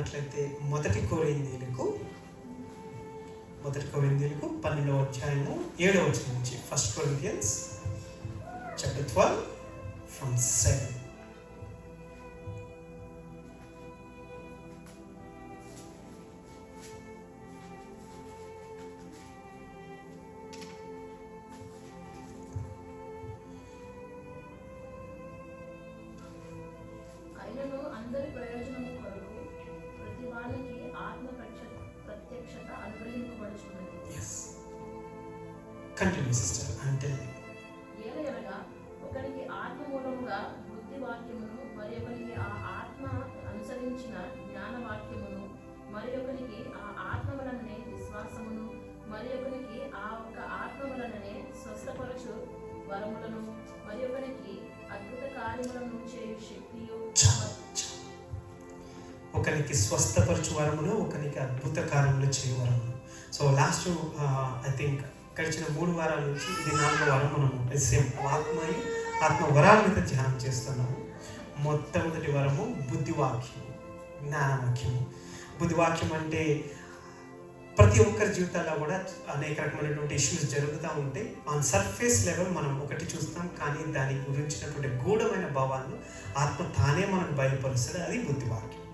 చూసినట్లయితే మొదటి కొరింథీయులకు 12వ అధ్యాయము 7వ వచనం నుంచి. 1 Corinthians chapter 12 from 7. అందరి ప్రయోజనము కొరకు ప్రతి వానికి ఆత్మ ప్రత్యక్షత అనుగ్రహింపబడుచున్నది. Yes. Continue, sister. Until ఏలయనగా ఒకరికి ఆత్మ మూలముగా బుద్ధి వాక్యమును, మరి ఒకరికి ఆ ఆత్మ అనుసరించిన జ్ఞాన వాక్యమును, మరి ఒకరికి ఆ ఆత్మ వలననే విశ్వాసమును, మరి ఒకరికి ఆ ఒక ఆత్మ వలననే స్వస్థపరచు వరములను, మరి ఒకరికి అద్భుత కార్యములను చేయు శక్తియు, ఒకరికి స్వస్థపరచు వరములు, ఒకరికి అద్భుత కార్యములు చేయు వరములు. సో లాస్ట్ ఐ థింక్ గడిచిన 3 వారాల నుంచి ఇది 4వ వారం మనము సేమ్ ఆత్మ వరాల మీద ధ్యానం చేస్తున్నాము. మొట్టమొదటి వరము బుద్ధివాక్యము, జ్ఞానవాక్యము. బుద్ధివాక్యం అంటే ప్రతి ఒక్కరి జీవితాల్లో కూడా అనేక రకమైనటువంటి ఇష్యూస్ జరుగుతూ ఉంటాయి. ఆన్ సర్ఫేస్ లెవెల్ మనం ఒకటి చూస్తాం, కానీ దాని గురించినటువంటి గూఢమైన భావాలను ఆత్మ తానే మనకు బయలుపరుస్తుంది. అది బుద్ధివాక్యం.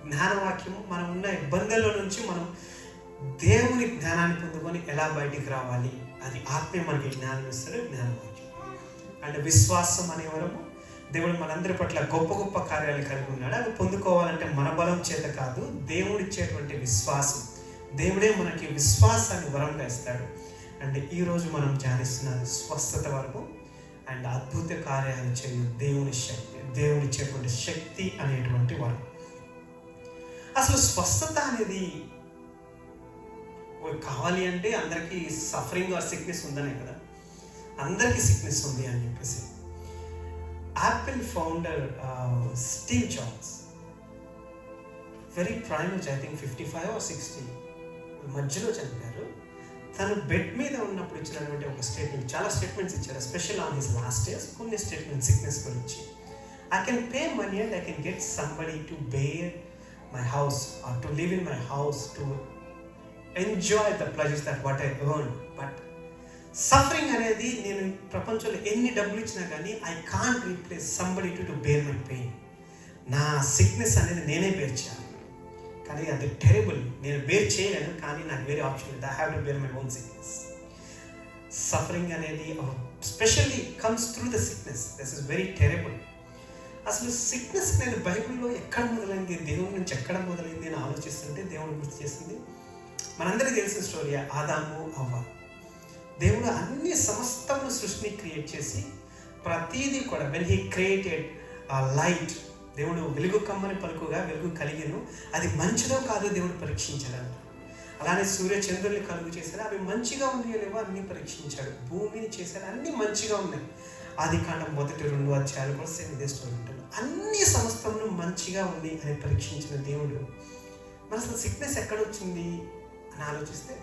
జ్ఞానవాక్యము మనం ఉన్న ఇబ్బందుల నుంచి మనం దేవుని జ్ఞానాన్ని పొందుకొని ఎలా బయటికి రావాలి, అది ఆత్మే మనకి జ్ఞానం ఇస్తాడు, జ్ఞానవాక్యం. అండ్ విశ్వాసం అనే వరము, దేవుడు మనందరి పట్ల గొప్ప గొప్ప కార్యాలు కలిగి ఉన్నాడు. అవి పొందుకోవాలంటే మన బలం చేత కాదు, దేవుడిచ్చేటువంటి విశ్వాసం. దేవుడే మనకి విశ్వాసాన్ని వరంగా ఇస్తాడు. అండ్ ఈరోజు మనం ధ్యానిస్తున్నది స్వస్థత వరకు అండ్ అద్భుత కార్యాలు చేయు దేవుని శక్తి, దేవుడిచ్చేటువంటి శక్తి అనేటువంటి వరం. అసలు స్వస్థత అనేది కావాలి అంటే అందరికీ సఫరింగ్ ఆర్ సిక్నెస్ ఉందనే కదా, అందరికీ సిక్నెస్ ఉంది అని చెప్పేసి. Apple founder Steve jobs, very prime age, I think 55 or 60 మధ్యలో చనిపోయారు. తను బెడ్ మీద ఉన్నప్పుడు ఇచ్చినటువంటి ఒక స్టేట్మెంట్, చాలా స్టేట్మెంట్స్ ఇచ్చారు, especial on his last years. కొన్ని స్టేట్మెంట్ సిక్నెస్ గురించి. I can pay money and I can get somebody to bear my house or to live in my house to enjoy the pleasures that what I earned, but suffering అనేది నేను ప్రపంచంలో ఎన్ని డబ్బులు ఇచ్చినా కానీ I can't replace somebody to bear my pain. నా sickness అనేది నేనే బేర్ చేయాలి, కానీ అది టెరబుల్. నేను బేర్ చేయలేను, కానీ నాకు వేరే ఆప్షన్ లేదు. I have to bear my own sickness. Suffering అనేది especially comes through the sickness. This is very terrible. అసలు సిక్నెస్ నేను బైబిల్లో ఎక్కడ మొదలైంది, దేవుడి నుంచి ఎక్కడ మొదలైంది అని ఆలోచిస్తుంటే దేవుడు గుర్తు చేసింది. మనందరికీ తెలిసిన స్టోరీ, ఆదాము అవ్వ. దేవుడు అన్ని సమస్తము సృష్టిని క్రియేట్ చేసి ప్రతీదీ కూడా వెన్ హీ క్రియేటెడ్ లైట్, దేవుడు వెలుగు కమ్మని పలుకుగా వెలుగు కలిగెను, అది మంచిదో కాదో దేవుడు పరీక్షించాడు. అలానే సూర్య చంద్రుల్ని కలుగు చేశాడు, అవి మంచిగా ఉన్నాయో లేవో అన్నీ పరీక్షించాడు. భూమిని చేశాడు, అన్నీ మంచిగా ఉన్నాయి. ఆదికాండం 1-2 అధ్యాయాలు కూడా సేమ్ ఇదే స్టోరీ ఉంటుంది. అన్ని సమస్తమును మంచిగా ఉంది అని పరీక్షించిన దేవుడు మన అసలు సిక్నెస్ ఎక్కడొచ్చింది అని ఆలోచిస్తే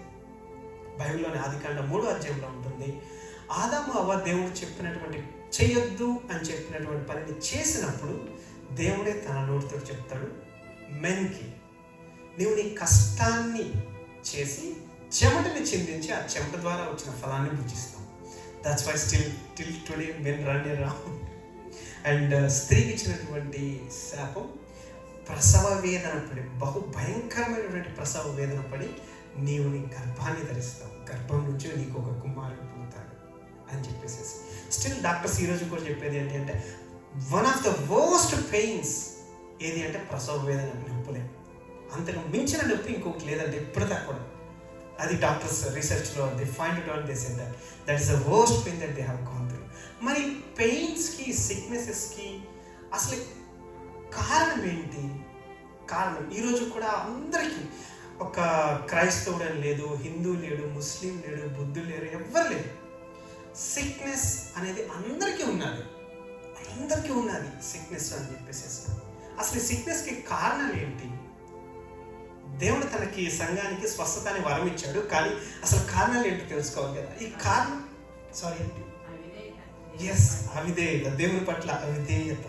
బైబిల్లోని ఆదికాండం 3వ అధ్యాయంలో ఉంటుంది. ఆదాము అవ్వ దేవుడు చెప్పినటువంటి చేయొద్దు అని చెప్పినటువంటి పనిని చేసినప్పుడు దేవుడే తన నోటితో చెప్తాడు, మెన్కి నీవు నీ కష్టాన్ని చేసి చెమటని చిందించి ఆ చెమట ద్వారా వచ్చిన ఫలాన్ని భుజిస్తావు. That's why still till today men run around. And స్త్రీకి ఇచ్చినటువంటి శాపం ప్రసవ వేదన పడి, బహు భయంకరమైనటువంటి ప్రసవ వేదన పడి నీవు నీ గర్భాన్ని ధరిస్తావు, గర్భం నుంచి నీకు ఒక కుమారుడు పుడతాడు అని చెప్పేసి. స్టిల్ డాక్టర్స్ ఈరోజు కూడా చెప్పేది ఏంటి అంటే one of the worst pains ఏది అంటే ప్రసవ వేదన, నొప్పులే. అంతకు మించిన నొప్పి ఇంకొకటి లేదంటే ఇప్పటిదాకా కూడా. అది డాక్టర్స్ రీసెర్చ్లో they find it out, they said that is the worst pain that they have gone through. మరి పెయిన్స్కి, సిక్నెసెస్కి అసలు కారణం ఏంటి? కారణం ఈరోజు కూడా అందరికీ, ఒక క్రైస్తవుడు అని లేదు, హిందూ లేడు, ముస్లిం లేడు, బుద్ధులు లేరు, ఎవ్వరు లేరు. సిక్నెస్ అనేది అందరికీ ఉన్నది, అందరికీ ఉన్నది సిక్నెస్ అని చెప్పేసి. అసలు ఈ సిక్నెస్కి కారణాలు ఏంటి? దేవుడు తనకి సంఘానికి స్వస్థతని వరం ఇచ్చాడు, కానీ అసలు కారణాలు ఏంటో తెలుసుకోవాలి కదా. ఈ కారణం ఏంటి? అవిధేయత, దేవుని పట్ల అవిధేయత.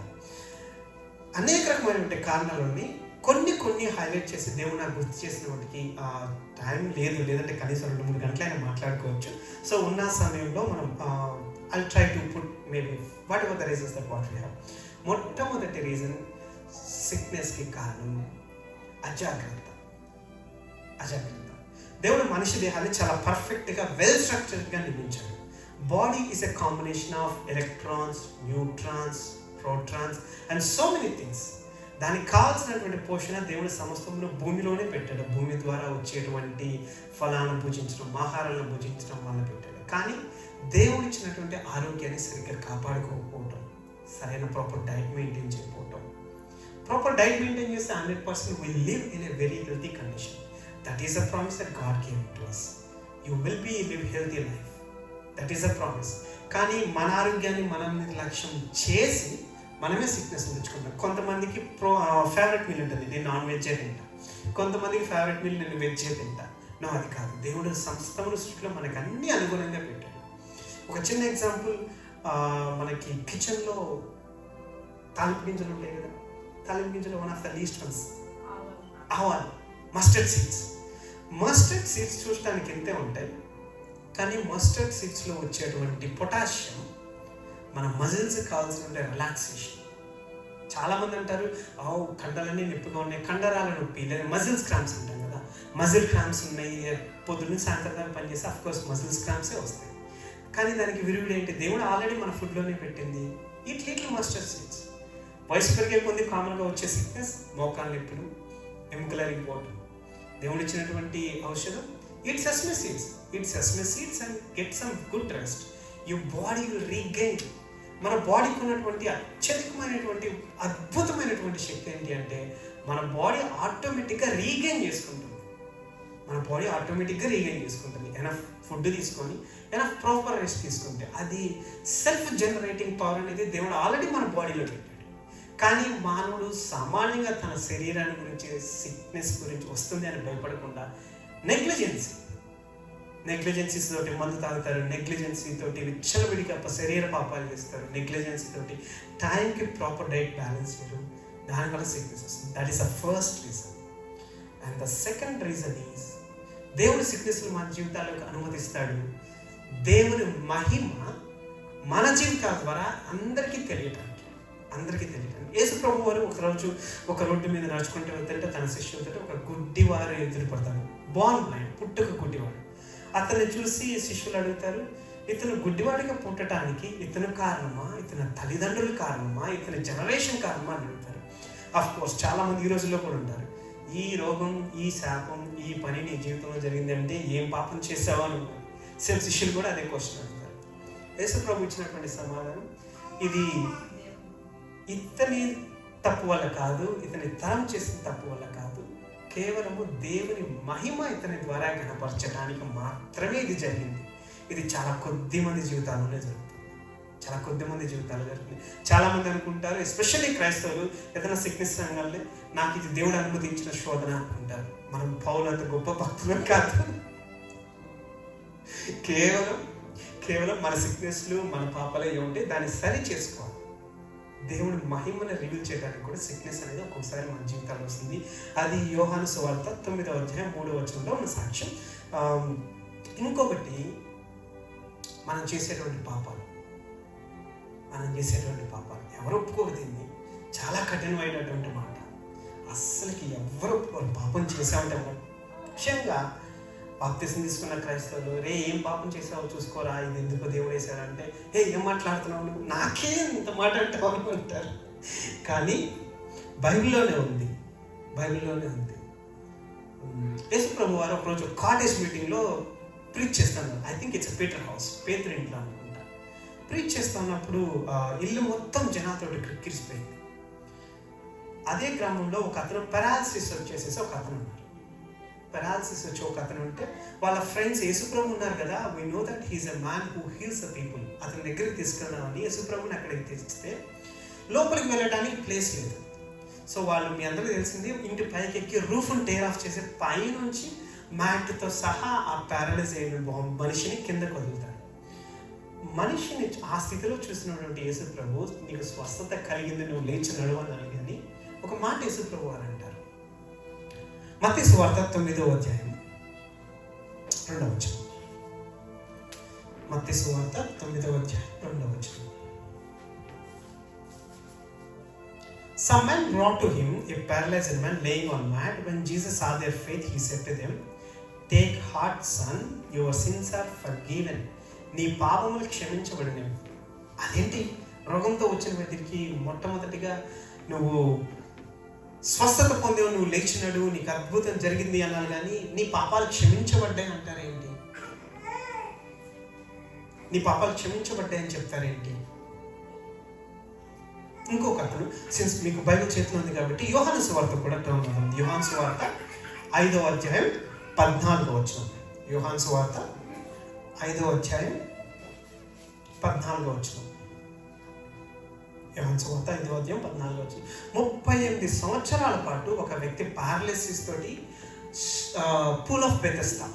అనేక రకమైనటువంటి కారణాలు ఉన్నాయి. కొన్ని హైలైట్ చేసి దేవుడు నాకు గుర్తు చేసిన వాటికి టైం లేదు, లేదంటే కనీసం 2-3 గంటలైనా మాట్లాడుకోవచ్చు. సో ఉన్న సమయంలో మనం I'll try to put maybe what ever the reasons that what we have. మొట్టమొదటి రీజన్ సిక్నెస్కి కారణం అజాగ్రత్త. దేవుడు మనిషి దేహాన్ని చాలా పర్ఫెక్ట్గా వెల్ స్ట్రక్చర్డ్గా నిర్మించాడు. Body is a combination of electrons, neutrons, protons and so many things. దానికి కావాల్సినటువంటి పోషణ దేవుడు సమస్తమును భూమిలోనే పెట్టాడు. భూమి ద్వారా వచ్చేటువంటి ఫలాలను భుజించడం, ఆహారాలను భుజించడం వల్ల పెట్టాడు. కానీ దేవుడు ఇచ్చినటువంటి ఆరోగ్యాన్ని సరిగ్గా కాపాడుకోకపోవటం, సరైన ప్రాపర్ డైట్ మెయింటైన్ చేయకపోవటం. ప్రాపర్ డైట్ మెయింటైన్ చేస్తే 100% will live in a very healthy condition. That is a promise that God gave to us. You will be live healthy life. That is a promise. కానీ మన ఆరోగ్యాన్ని మనం నిర్లక్ష్యం చేసి మనమే sickness తెచ్చుకుంటాం. కొంతమందికి ఫేవరెట్ మీల్ ఉంటుంది, నేను నాన్ వెజ్జే తింటా. కొంతమందికి ఫేవరెట్ మీల్ నేను వెజ్జే తింటా. నో, అది కాదు. దేవుడు సమస్తమును సృష్టిలో మనకు అన్ని అనుగుణంగా పెట్టాడు. ఒక చిన్న ఎగ్జాంపుల్, మనకి కిచెన్లో తాలింపు గింజలు ఉంటాయి కదా. తాలింపు గింజలు one of the least once ఆవాలు, మస్టర్డ్ సీడ్స్ చూడటానికి ఎంతే ఉంటాయి. కానీ మస్టర్డ్ సీడ్స్లో వచ్చేటువంటి పొటాషియం మన మజిల్స్కి కావాల్సిన రిలాక్సేషన్. చాలామంది అంటారు, కండలన్నీ నొప్పిగా ఉన్నాయి, కండరాల నొప్పి లేదా మజిల్స్ క్రాంప్స్ అంటాం కదా. మజిల్ క్రాంప్స్ ఉన్నాయి, పొద్దున్న సాయంత్రం దాకా పనిచేస్తే అఫ్కోర్స్ మజిల్స్ క్రాంప్సే వస్తాయి. కానీ దానికి విరుగుడు ఏంటి? దేవుడు ఆల్రెడీ మన ఫుడ్లోనే పెట్టింది ఇట్లా మస్టర్డ్ సీడ్స్. వయసు పెరిగే కొద్ది కామన్గా వచ్చే సిక్నెస్, మోకాళ్ళ నొప్పులు, ఎముకలు అరిగిపోవటం. దేవుడు ఇచ్చినటువంటి ఔషధం it's sesame seeds and get some good rest. Your body will regain. మన బాడీకి ఉన్నటువంటి అత్యధికమైనటువంటి అద్భుతమైనటువంటి శక్తి ఏంటి అంటే మన బాడీ ఆటోమేటిక్గా రీగెయిన్ చేసుకుంటుంది. ఎనఫ్ ఫుడ్ తీసుకొని, ఎనఫ్ ప్రాపర్ రెస్ట్ తీసుకుంటే అది సెల్ఫ్ జనరేటింగ్ పవర్ అనేది దేవుడు ఆల్రెడీ మన బాడీలో పెట్టాడు. కానీ మానవుడు సామాన్యంగా తన శరీరాన్ని గురించి, సిక్నెస్ గురించి వస్తుంది అని భయపడకుండా నెగ్లిజెన్సీస్ తోటి మందు తాగుతారు, నెగ్లిజెన్సీ తోటి విచ్చలవిడిగా శరీర పాపాలు చేస్తారు, నెగ్లిజెన్సీ తోటి టైంకి ప్రాపర్ డైట్ బ్యాలెన్స్ చేయరు, దానివల్ల సిక్నెస్ వస్తుంది. That is the first reason. And the second reason is దేవుడు సిక్నెస్లు మన జీవితాలకు అనుమతిస్తాడు. దేవుని మహిమ మన జీవితాల ద్వారా అందరికీ తెలియటానికి. యేసు ప్రభు వారు ఒకరోజు ఒక రోడ్డు మీద నడుచుకుంటూ వెళ్తుంటే తన శిష్యులతో ఒక గుడ్డివారు ఎదురుపడతాడు. బార్న్ బ్లైండ్, పుట్టుక గుడ్డివాడు. అతన్ని చూసి శిష్యులు అడుగుతారు, ఇతను గుడ్డివాడిగా పుట్టడానికి ఇతను కారణమా, ఇతని తల్లిదండ్రులు కారణమా, ఇతని జనరేషన్ కారణమా అని అడుగుతారు. అఫ్కోర్స్ చాలామంది ఈ రోజుల్లో కూడా ఉంటారు, ఈ రోగం, ఈ శాపం, ఈ పని నీ జీవితంలో జరిగింది అంటే ఏం పాపం చేసావా అని. సేమ్ శిష్యులు కూడా అదే క్వశ్చన్ అడుగుతారు. యేసు ప్రభు ఇచ్చినటువంటి సమాధానం, ఇది ఇతని తప్పు వల్ల కాదు, ఇతని తరం చేసిన తప్పు వల్ల కాదు, కేవలము దేవుని మహిమ ఇతని ద్వారా కనపరచడానికి మాత్రమే ఇది జరిగింది. ఇది చాలా కొద్ది మంది జీవితాల్లోనే జరుగుతుంది. చాలా మంది అనుకుంటారు, ఎస్పెషల్లీ క్రైస్తవులు, ఏదైనా సిక్నెస్ రంగాల్లో నాకు ఇది దేవుడు అనుమతించిన శోధన అనుకుంటారు. మనం పౌలు అంత గొప్ప భక్తులు కాదు. కేవలం మన సిక్నెస్లు, మన పాపాలు ఏముంటే దాన్ని సరి చేసుకోవాలి. దేవుడి మహిమను రివీల్ చేయడానికి కూడా సిక్నెస్ అనేది ఒక్కొక్కసారి మన జీవితాల్లో వస్తుంది. అది యోహాను సువార్త 9వ అధ్యాయం 3వ వచనంలో ఉన్న సాక్ష్యం. ఇంకొకటి, మనం చేసేటువంటి పాపాలు ఎవరు ఒప్పుకోరు. దీన్ని చాలా కఠినమైనటువంటి మాట. అస్సలకి ఎవరు ఒప్పుకోరు. పాపం చేసామంటే ముఖ్యంగా బాప్తిసం తీసుకున్న క్రైస్తవులు, ఏం పాపం చేసావో చూసుకోరా, ఇది ఎందుకు దేవుడు వేశారంటే, ఏం మాట్లాడుతున్నావు నువ్వు, నాకే ఇంత మాట అంటావు అంటారు. కానీ బైబిల్లోనే ఉంది. యేసు ప్రభు వారు ఒకరోజు కాటేజ్ మీటింగ్లో ప్రీచ్ చేస్తాను. ఐ థింక్ ఇట్స్ పేతురు ఇంట్లో అనుకుంటా. ప్రీచ్ చేస్తున్నప్పుడు ఇల్లు మొత్తం జనాలతోటి క్రిక్కిరిసిపోయింది. అదే గ్రామంలో ఒక అతను పెరాలసిస్ వచ్చేసేసి ఒక అతను ఉన్నారు. పెరాలసిస్ వచ్చి ఒక అతను ఉంటే వాళ్ళ ఫ్రెండ్స్, యేసుప్రభు ఉన్నారు కదా, we know that he's a man who heels the people, అతని దగ్గరికి తీసుకెళ్దామని యేసుప్రభుని అక్కడికి తెచ్చిస్తే లోపలికి వెళ్ళడానికి ప్లేస్ లేదు. సో వాళ్ళు, మీ అందరికీ తెలిసింది, ఇంటి పైకి ఎక్కి రూఫ్ను టేర్ ఆఫ్ చేసి పైనుంచి మ్యాట్తో సహా ఆ ప్యారలైజ్ అయిన మనిషిని కిందకు వదులుతారు. మనిషిని ఆ స్థితిలో చూసినటువంటి యేసుప్రభు, నీకు స్వస్థత కలిగింది, నువ్వు లేచి నడవని అని ఒక మాట యేసుప్రభు వారు అంటారు. మత్తయి సువార్త 9వ అధ్యాయం 2వ వచనం. మత్తయి సువార్త 9వ అధ్యాయం 2వ వచనం. Some men brought to him a paralyzed man laying on mat. When Jesus saw their faith, he said to them, "Take heart, son, your sins are forgiven." నీ పాపములు క్షమించబడినవి. అదేంటి? రోగంతో వచ్చిన వ్యక్తికి మొట్టమొదటిగా నువ్వు స్వస్థత పొందేవు, నువ్వు లేచినాడు, నీకు అద్భుతం జరిగింది అన్నారు, కానీ నీ పాపాలు క్షమించబడ్డాయి అంటారేంటి? నీ పాపాలు క్షమించబడ్డాయని చెప్తారేంటి? ఇంకొక అతను, సిన్స్ మీకు బైబిల్ చేతిలో ఉంది కాబట్టి యోహాను సువార్త కూడా టర్న్ అవుతుంది. యోహాను సువార్త 5వ అధ్యాయం 14వ వచనం. యోహాను సువార్త 5వ అధ్యాయం 14వ వచనం. యోహాను సువార్త 5వ అధ్యాయం 14వ వచనం. 38 సంవత్సరాల పాటు ఒక వ్యక్తి పారాలిసిస్ తోటి pool of Bethesda,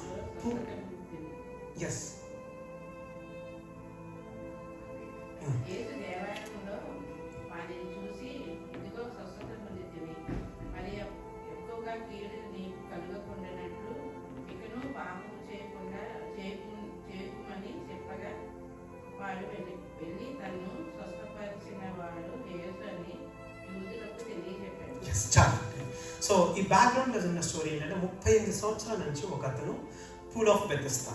yes, so ఈ బ్యాక్గ్రౌండ్ ఉన్న స్టోరీ ఏంటంటే 38 సంవత్సరాల నుంచి ఒక అతను పూల్ ఆఫ్ బెతెస్దా,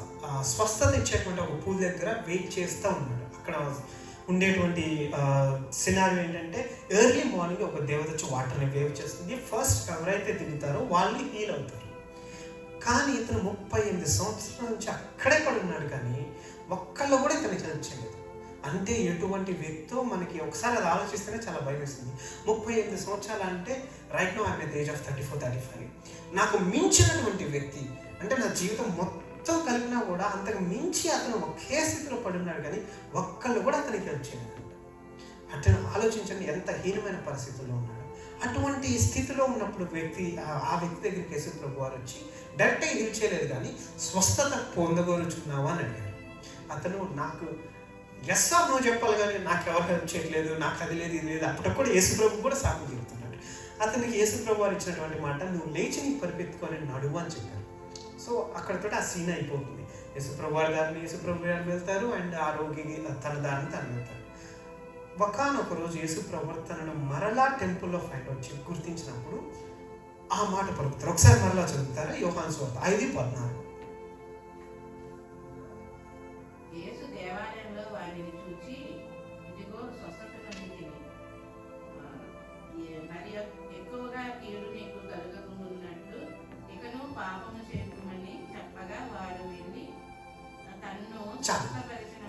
స్వస్థత ఇచ్చేటువంటి ఒక పూల్ దగ్గర వెయిట్ చేస్తూ ఉన్నాడు. అక్కడ ఉండేటువంటి సినారియో ఏంటంటే ఎర్లీ మార్నింగ్ ఒక దేవత వచ్చి వాటర్ని వేవ్ చేస్తుంది. ఫస్ట్ ఎవరైతే దిగుతారో వాళ్ళు హీల్ అవుతారు. కానీ ఇతను 38 సంవత్సరాల నుంచి అక్కడే పడి ఉన్నాడు, కానీ ఒక్కళ్ళు కూడా ఇతనికి హెల్ప్ చేయలేదు. అంటే ఎటువంటి వ్యక్తో మనకి ఒకసారి అది ఆలోచిస్తేనే చాలా భయం వేస్తుంది. 38 సంవత్సరాలు అంటే right no I'm at the age of 34-35. నాకు మించినటువంటి వ్యక్తి అంటే నా జీవితం మొత్తం కలిపినా కూడా అంతకు మించి అతను ఒకే స్థితిలో పడి ఉన్నాడు, కానీ ఒక్కళ్ళు కూడా అతనికి హెల్ప్ చేయలేదంట. అతను ఆలోచించండి ఎంత హీనమైన పరిస్థితుల్లో ఉన్నాడు. అటువంటి స్థితిలో ఉన్నప్పుడు ఆ వ్యక్తి దగ్గరికి యేసు ప్రభువారు వచ్చి డైరెక్ట్గా హీల్ చేయలేదు, కానీ స్వస్థత పొందగోరుచున్నావా అని అడిగాడు. అతను నాకు ఎస్ ఆర్ నో చెప్పాలి, కానీ నాకు ఎవరు హెల్ప్ చేయట్లేదు, నాకు అది లేదు ఇది లేదు. అప్పటికి కూడా యేసు ప్రభు కూడా సాకు చెబుతున్నాడు. అతనికి యేసు ప్రభు వారు ఇచ్చినటువంటి మాట, నువ్వు లేచి నీకు పరిపెత్తుకొని నడువు అని చెప్పారు. సో అక్కడితో ఆ సీన్ అయిపోతుంది. యేసు ప్రభు వారి దారిని యేసు ప్రభు గారు వెళ్తారు, అండ్ ఆ రోగి తన దారిని తను వెళ్తారు. ఒకానొక రోజు యేసు ప్రభు తనను మరలా టెంపుల్లో ఫైండ్ వచ్చి గుర్తించినప్పుడు ఆ మాట పలుకుతారు. ఒకసారి మరలా చదువుతారా? యోహాను సువార్త 5:14.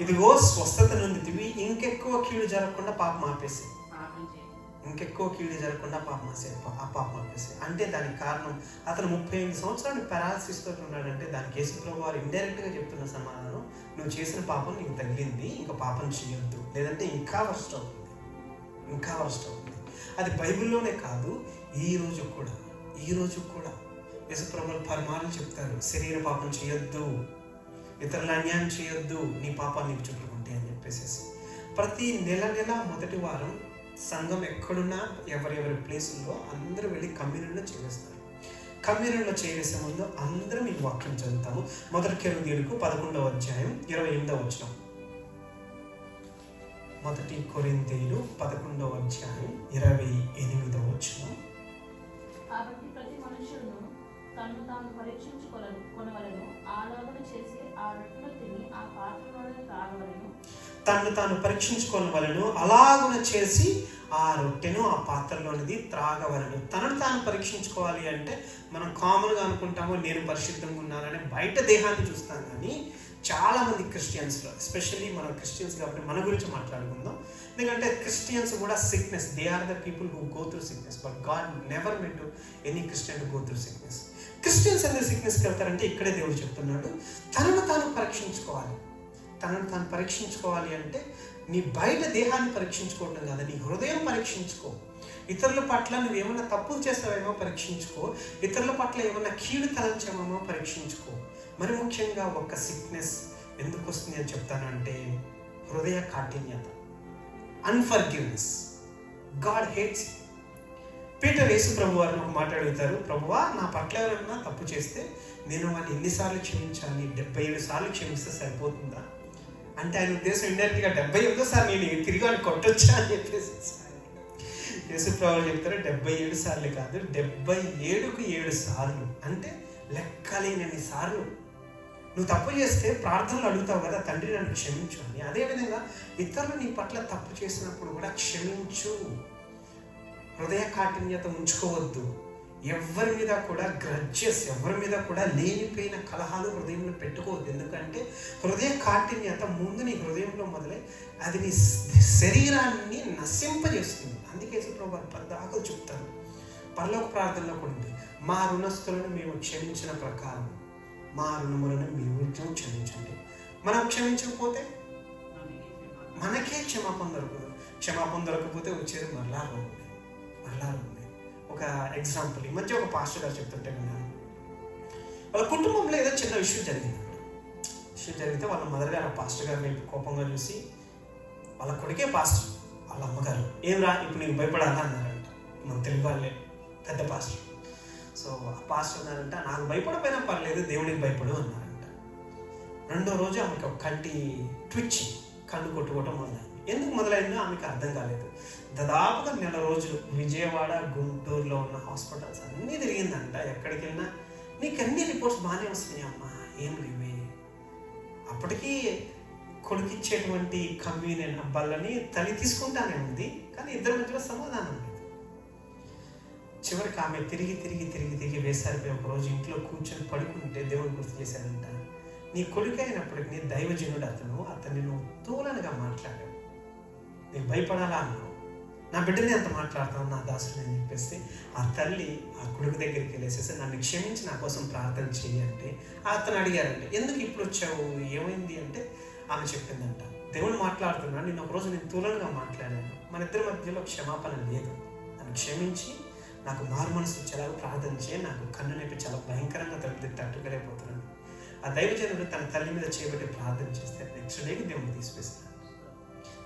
ఇదిగో స్వస్థత నొందితివి, ఇంకెక్కువ కీడు జరగకుండా పాపం ఆపేసి, ఇంకెక్కువ కీడు జరగకుండా పాపం ఆపేసి. అంటే దానికి కారణం అతను 38 సంవత్సరాలు పారాలిసిస్ తోటి ఉన్నాడంటే దానికి యేసు ప్రభు వారు ఇండైరెక్ట్గా చెప్తున్న సమాధానం, నువ్వు చేసిన పాపం నీకు తగిలింది, ఇంకా పాపం చేయొద్దు, లేదంటే ఇంకా వర్స్ట్ అవుతుంది. అది బైబిల్లోనే కాదు, ఈ రోజు కూడా యేసు ప్రభు పరమాలు చెప్తారు, శరీర పాపం చేయొద్దు, ఇతరుల అన్యాయం చేయొద్దు, నీ పాపాలు నీకు చుట్టుకుంటే అని చెప్పేసి. ప్రతి నెల మొదటి వారం సంఘం ఎక్కడున్నా ఎవరెవరి ప్లేసుల్లో అందరూ వెళ్ళి కమ్యూనిటీలో చేరేస్తారు. కమ్యూనిటీలో చేరేసే ముందు అందరం ఈ వాక్యం చదువుతాము. 1 కొరింథీయులకు 11వ అధ్యాయం 28వ వచనం. 1 కొరింథీయులు 11వ అధ్యాయం 28వ వచనం. కాబట్టి ప్రతి మనుషులను తను తాను పరీక్షించుకొనవలెను, ఆలోచన చేసి ఆ రొట్టెను తిని ఆ పాత్రలోనే త్రాగవలెను. తను తాను పరీక్షించుకోవలెను, అలాగున చేసి ఆ రొట్టెను ఆ పాత్రలోనిది త్రాగవలెను. తనను తాను పరీక్షించుకోవాలి అంటే మనం కామన్గా అనుకుంటాము నేను పరిశుద్ధంగా ఉన్నానని, బయట దేహాన్ని చూస్తాం. కానీ చాలామంది క్రిస్టియన్స్లో, ఎస్పెషల్లీ మన క్రిస్టియన్స్ కాబట్టి మన గురించి మాట్లాడుకుందాం. ఎందుకంటే క్రిస్టియన్స్ కూడా sickness, they are the people who go through sickness, but God never made to any Christian to go through sickness. Christians ఎందుకు సిక్నెస్కి వెళ్తారంటే ఇక్కడే దేవుడు చెప్తున్నాడు, తనను తాను పరీక్షించుకోవాలి అంటే నీ బయట దేహాన్ని పరీక్షించుకోవడం కాదు, నీ హృదయం పరీక్షించుకో. ఇతరుల పట్ల నువ్వేమన్నా తప్పులు చేస్తావేమో పరీక్షించుకో, ఇతరుల పట్ల ఏమన్నా కీడు తలంచామేమో పరీక్షించుకో. మరి ముఖ్యంగా ఒక సిక్నెస్ ఎందుకు వస్తుంది అని చెప్తానంటే హృదయ కాఠిన్యత, అన్ఫర్గివ్నెస్. God hates. పీటర్ యేసు ప్రభు వారిని ఒక మాట అడుగుతారు, ప్రభువా నా పట్ల ఎవరైనా తప్పు చేస్తే నేను వాడిని ఎన్నిసార్లు క్షమించాలి? 77 సార్లు క్షమిస్తే సరిపోతుందా అంటే ఆయన ఉద్దేశం ఇండైరెక్ట్గా 78 సార్లు నేను తిరిగి వాడిని కొట్టొచ్చా అని చెప్పేసి యేసు ప్రభు చెప్తారు 77 సార్లు కాదు, 77కు 7 సార్లు అంటే లెక్కలేనన్ని సార్లు. నువ్వు తప్పు చేస్తే ప్రార్థనలు అడుగుతావు కదా, తండ్రి నన్ను క్షమించు అని. అదేవిధంగా ఇతరులు నీ పట్ల తప్పు చేసినప్పుడు కూడా క్షమించు. హృదయ కాఠిన్యత ఉంచుకోవద్దు. ఎవరి మీద కూడా గ్రడ్జెస్, ఎవరి మీద కూడా లేనిపోయిన కలహాలు హృదయంలో పెట్టుకోవద్దు. ఎందుకంటే హృదయ కాఠిన్యత ముందు నీ హృదయంలో మొదలై అది నీ శరీరాన్ని నశింపజేస్తుంది. అందుకే ప్రభు పద్దాకలు చెప్తారు, పరలోక ప్రార్థనలో కూడా ఉంది, మా రుణస్తులను మేము క్షమించిన ప్రకారం మా రుణములను మీరు క్షమించండి. మనం క్షమించకపోతే మనకే క్షమాపణ దొరకదు. క్షమాపణ దొరకకపోతే వచ్చేది మరలా ఉంది. ఒక ఎగ్జాంపుల్, ఈ మధ్య ఒక పాస్టర్ గారు చెప్తుంటే విన్నాను. వాళ్ళ కుటుంబంలో ఏదో చిన్న ఇష్యూ జరిగితే వాళ్ళ మదర్ గారు ఆ పాస్టర్ గారిని కోపంగా చూసి, వాళ్ళ కొడుకే పాస్టర్, వాళ్ళ అమ్మగారు ఏం రా ఇప్పుడు నీకు భయపడాలా అన్నారంట. మన తెలుగు వాళ్ళే పెద్ద పాస్టర్. సో ఆ పాస్టర్ అన్నారంట, నాకు భయపడపోయినా పర్లేదు, దేవునికి భయపడు అన్నారంట. రెండో రోజు ఆమెకు ఒక కంటి ట్విచ్చింగ్, కళ్ళు కొట్టుకోవటం మొదలైంది. ఎందుకు మొదలైందో ఆమెకు అర్థం కాలేదు. దాదాపుగా 1 నెల రోజులు విజయవాడ, గుంటూరులో ఉన్న హాస్పిటల్స్ అన్నీ తిరిగిందంట. ఎక్కడికి వెళ్ళినా నీకు అన్ని రిపోర్ట్స్ బాగానే వస్తున్నాయి అమ్మా, ఏం లేవే. అప్పటికీ కొడుకిచ్చేటువంటి కమ్యూనియన్ అబ్బాలని తల్లి తీసుకుంటానే ఉంది, కానీ ఇద్దరి మధ్యలో సమాధానం లేదు. చివరికి ఆమె తిరిగి వేసారిపోయి ఒకరోజు ఇంట్లో కూర్చొని పడుకుంటే దేవుడు గుర్తు చేశాడంట, నీ కొడుకు అయినప్పటికీ నీ దైవజనుడు అతన్ని నువ్వు తూలనగా మాట్లాడావు, నీకు భయపడాలా అన్నావు, నా బిడ్డని అంత మాట్లాడతావు నా దాసుని అని చెప్పేసి ఆ తల్లి ఆ కొడుకు దగ్గరికి వెళ్ళేసేసి నన్ను క్షమించి నా కోసం ప్రార్థన చేయి అంటే అతను అడిగారంటే, ఎందుకు ఇప్పుడు వచ్చావు, ఏమైంది అంటే ఆమె చెప్పిందంట, దేవుడు మాట్లాడుతున్నాడు, నేను ఒకరోజు నేను తూలనగా మాట్లాడాను, మన ఇద్దరి మధ్యలో క్షమాపణ లేదు, నన్ను క్షమించి నాకు మారు మనసు వచ్చేలాగా ప్రార్థన చేయి, నాకు కన్ను నొప్పి చాలా భయంకరంగా తట్టుకోలేకపోతున్నాను. ఆ దైవజనుడు తన తల్లి మీద చేయబట్టి ప్రార్థన చేస్తే నెక్స్ట్ డేకి దేవుడు తీసివేస్తాడు.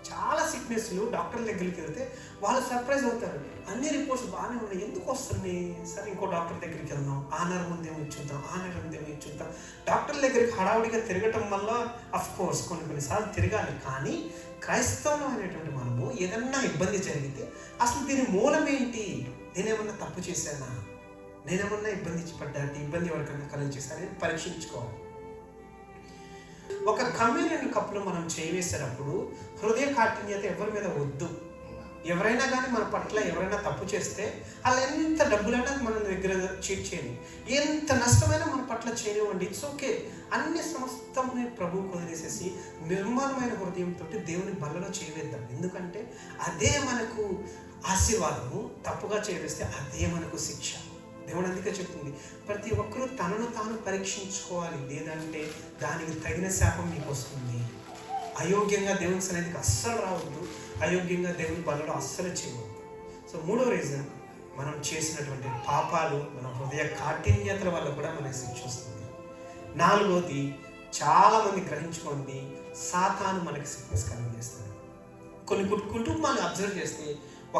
చాలా సిక్నెస్లు డాక్టర్ల దగ్గరికి వెళ్తే వాళ్ళు సర్ప్రైజ్ అవుతారు, అన్ని రిపోర్ట్స్ బాగానే ఉన్నాయి, ఎందుకు వస్తుంది, సరే ఇంకో డాక్టర్ దగ్గరికి వెళ్దాం, ఆ నెల ఉందేమో ఇచ్చుద్దాం, ఆ నెల ఉందేమో ఇచ్చుద్దాం. డాక్టర్ల దగ్గరికి హడావుడిగా తిరగటం వల్ల అఫ్కోర్స్ కొన్నిసార్లు తిరగాలి, కానీ క్రైస్తవం అనేటువంటి మనము ఏదన్నా ఇబ్బంది జరిగితే అసలు దీని మూలం ఏంటి, నేనేమన్నా తప్పు చేశానా, నేనేమన్నా ఇబ్బంది ఎవరికైనా కలిగి చేశానని పరీక్షించుకోవాలి. ఒక కమ్యూనియన్ కప్పులో మనం చేయవేసేటప్పుడు హృదయ కాఠిన్యత ఎవరి మీద వద్దు. ఎవరైనా కానీ మన పట్ల ఎవరైనా తప్పు చేస్తే వాళ్ళు ఎంత డబ్బులైనా మన దగ్గర చీట్ చేయని, ఎంత నష్టమైనా మన పట్ల చేయనివ్వండి, ఇట్స్ ఓకే. అన్ని సమస్తముని ప్రభువుకు వదిలేసేసి నిర్మలమైన హృదయంతో దేవుని బల్లలో చేయవేద్దాం. ఎందుకంటే అదే మనకు ఆశీర్వాదము, తప్పుగా చేయవేస్తే అదే మనకు శిక్ష. దేవుడు అందుకే చెప్తుంది, ప్రతి ఒక్కరూ తనను తాను పరీక్షించుకోవాలి, లేదంటే దానికి తగిన శాపం మీకు వస్తుంది. అయోగ్యంగా దేవుని సన్నిధికి అస్సలు రావద్దు, అయోగ్యంగా దేవుని బలలో అస్సలు చేయవద్దు. సో 3వ రీజన్, మనం చేసినటువంటి పాపాలు మన హృదయ కాఠిన్యతల వల్ల కూడా మనకి శిక్ష వస్తుంది. 4వది, చాలామంది గ్రహించుకోండి, సాతాను మనకి సిక్నెస్ కలిగజేస్తుంది. కొన్ని కుటుంబాలు అబ్జర్వ్ చేస్తే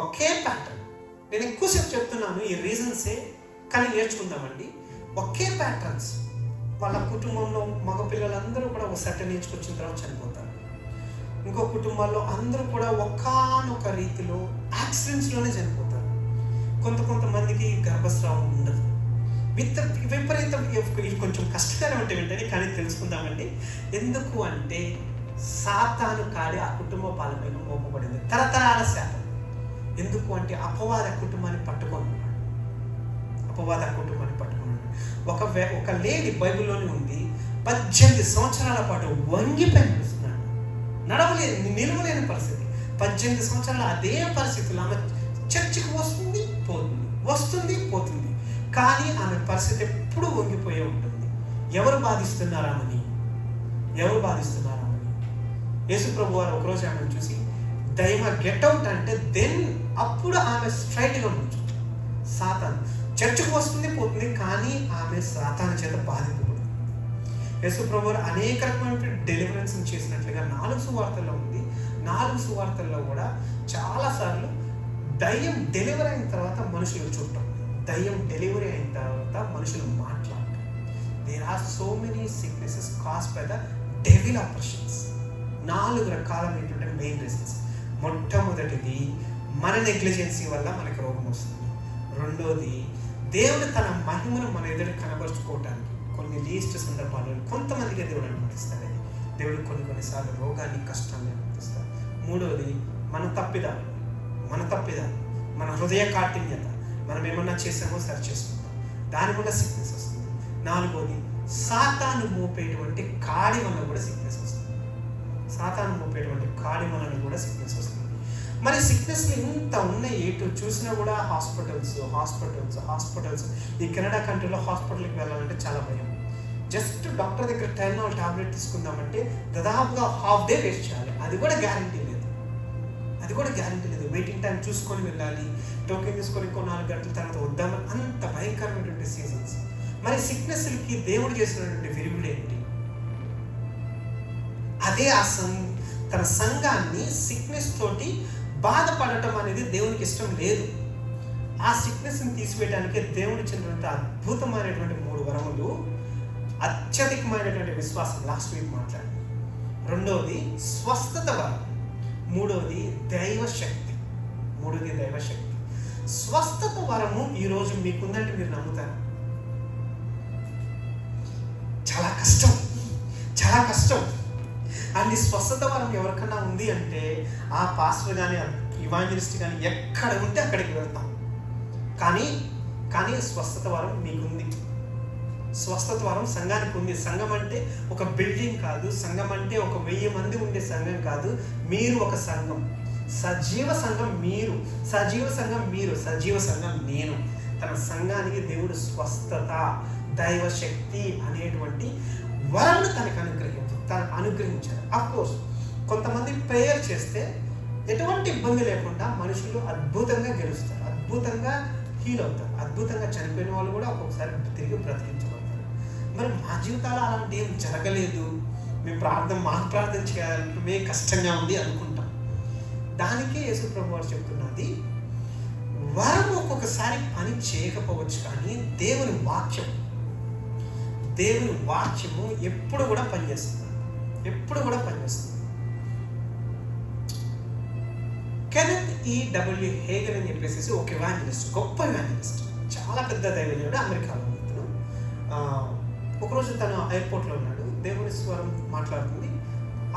ఒకే ప్యాటర్న్, నేను ఎక్కువసేపు చెప్తున్నాను ఈ రీజన్సే, కానీ నేర్చుకుందామండి. ఒకే ప్యాటర్న్స్, వాళ్ళ కుటుంబంలో మగ పిల్లలందరూ కూడా ఒక సర్టెన్ ఏజ్కి వచ్చిన తర్వాత చనిపోతారు. ఇంకో కుటుంబాల్లో అందరూ కూడా ఒకానొక రీతిలో యాక్సిడెంట్స్లోనే చనిపోతారు. కొంతమందికి గర్భస్రావం ఉండదు. విపరీతం ఇవి కొంచెం కష్టకరం అంటే ఏంటని కానీ తెలుసుకుందామండి. ఎందుకు అంటే సాతాను కాడి ఆ కుటుంబ పాలపైన మోపబడింది, తరతరాల శాతం. ఎందుకు అంటే అపవాద కుటుంబాన్ని పట్టుకున్నాడు. ఒక లేడీ బైబిల్లోనే ఉంది, 18 సంవత్సరాల పాటు వంగిపోయి నడుస్తున్నాడు, నడవలేని నిలవలేని పరిస్థితి. 18 సంవత్సరాల అదే పరిస్థితుల్లో ఆమె చర్చికి వస్తుంది పోతుంది, కానీ ఆమె పరిస్థితి ఎప్పుడు వంగిపోయే ఉంటుంది. ఎవరు బాధిస్తున్నారామని యేసు ప్రభు వారు ఒకరోజు ఆమెను చూసి దైవ గెట్అవుట్ అంటే అప్పుడు ఆమె స్ట్రైట్గా ఉంచు. సాతాను చర్చకు వస్తుంది పోతుంది, కానీ ఆమె సాతాను చేత బాధింపబడుతుంది. యేసు ప్రభు వారు అనేక రకమైన డెలివరెన్స్ చేసినట్లుగా 4 సువార్తల్లో ఉంది. 4 సువార్తల్లో కూడా చాలాసార్లు దయ్యం డెలివరీ అయిన తర్వాత మనుషులు చూడటం, దయ్యం డెలివరీ అయిన తర్వాత మనుషులు మాట్లాడటం. There are so many sicknesses caused by the devil operations. 4 రకాలైనటువంటి మెయిన్ రీజన్స్. మొట్టమొదటిది మన నెగ్లిజెన్సీ వల్ల మనకి రోగం వస్తుంది. రెండోది దేవుడు తన మహిమను మన ఎదురు కనబరుచుకోవటానికి కొన్ని లీస్ట్ సందర్భాల్లో కొంతమందికి దేవుడు అనుమతిస్తాడు. దేవుడు కొన్నిసార్లు రోగాన్ని, కష్టాన్ని అనుమతిస్తాడు. మూడోది మన తప్పిదాలు, మన హృదయ కాఠిన్యత, మనం ఏమన్నా చేసామో సరి చేసుకుంటాం, దానివల్ల సిక్నెస్ వస్తుంది. నాలుగోది సాతాను మోపేటువంటి కాడి వల్ల కూడా సిక్నెస్ వస్తుంది. మరి సిక్నెస్లు ఇంత ఉన్నాయి, ఎటు చూసినా కూడా హాస్పిటల్స్. ఈ కెనడా కంట్రీలో హాస్పిటల్కి వెళ్ళాలంటే చాలా భయం. జస్ట్ డాక్టర్ దగ్గర టైనాల్ టాబ్లెట్ తీసుకుందామంటే దాదాపుగా హాఫ్ డే వేస్ట్ చేయాలి. అది కూడా గ్యారంటీ లేదు. వెయిటింగ్ టైం చూసుకొని వెళ్ళాలి, టోకెన్ తీసుకొని 4 గంటల తర్వాత వద్దామని, అంత భయంకరమైనటువంటి సీజన్స్. మరి సిక్నెస్లకి దేవుడు చేసినటువంటి విరుగుడు ఏంటి? అదే తన సంఘాన్ని సిక్నెస్ తోటి బాధపడటం అనేది దేవునికి ఇష్టం లేదు. ఆ సిక్నెస్ని తీసివేయడానికి దేవుడు ఇచ్చినటువంటి అద్భుతమైనటువంటి 3 వరములు. అత్యధికమైనటువంటి విశ్వాసం, లాస్ట్ వీక్ మాట్లాడారు. రెండోది స్వస్థత వరం. మూడోది దైవశక్తి. స్వస్థత వరము ఈరోజు మీకుందంటే మీరు నమ్ముతారు? చాలా కష్టం. అండ్ ఈ స్వస్థత వరం ఎవరికన్నా ఉంది అంటే ఆ పాస్టర్ కానీ, ఇవాంజలిస్ట్ కానీ ఎక్కడ ఉంటే అక్కడికి వెళ్తాం. కానీ స్వస్థత వరం మీకుంది. స్వస్థత వరం సంఘానికి ఉంది. సంఘం అంటే ఒక బిల్డింగ్ కాదు, సంఘం అంటే ఒక 1000 మంది ఉండే సంఘం కాదు. మీరు ఒక సంఘం, సజీవ సంఘం మీరు, సజీవ సంఘం నేను. తన సంఘానికి దేవుడు స్వస్థత, దైవశక్తి అనేటువంటి వరాన్ని తను అనుగ్రహించారు. అఫ్కోర్స్ కొంతమంది ప్రేయర్ చేస్తే ఎటువంటి ఇబ్బంది లేకుండా మనుషులు అద్భుతంగా గెలుస్తారు, అద్భుతంగా హీల్ అవుతారు, అద్భుతంగా చనిపోయిన వాళ్ళు కూడా ఒక్కొక్కసారి తిరిగి బ్రతికించబడతారు. మరి మా జీవితాలు అలాంటి ఏం జరగలేదు, మాకు ప్రార్థన చేయాలంటే మేము కష్టంగా ఉంది అనుకుంటాం. దానికే యేసు ప్రభు వారు చెప్తున్నది, వరం ఒక్కొక్కసారి పని చేయకపోవచ్చు, కానీ దేవుని వాక్యము ఎప్పుడు కూడా పనిచేస్తుంది. Kenneth E.W. హేగన్ అని చెప్పేసి ఒక గొప్ప ఇవాంజలిస్ట్, చాలా పెద్ద దైవజనుడు, అమెరికాలో ఉంటాడు. ఒకరోజు తను ఎయిర్పోర్ట్లో ఉన్నాడు, దేవుని స్వరం మాట్లాడుతుంది.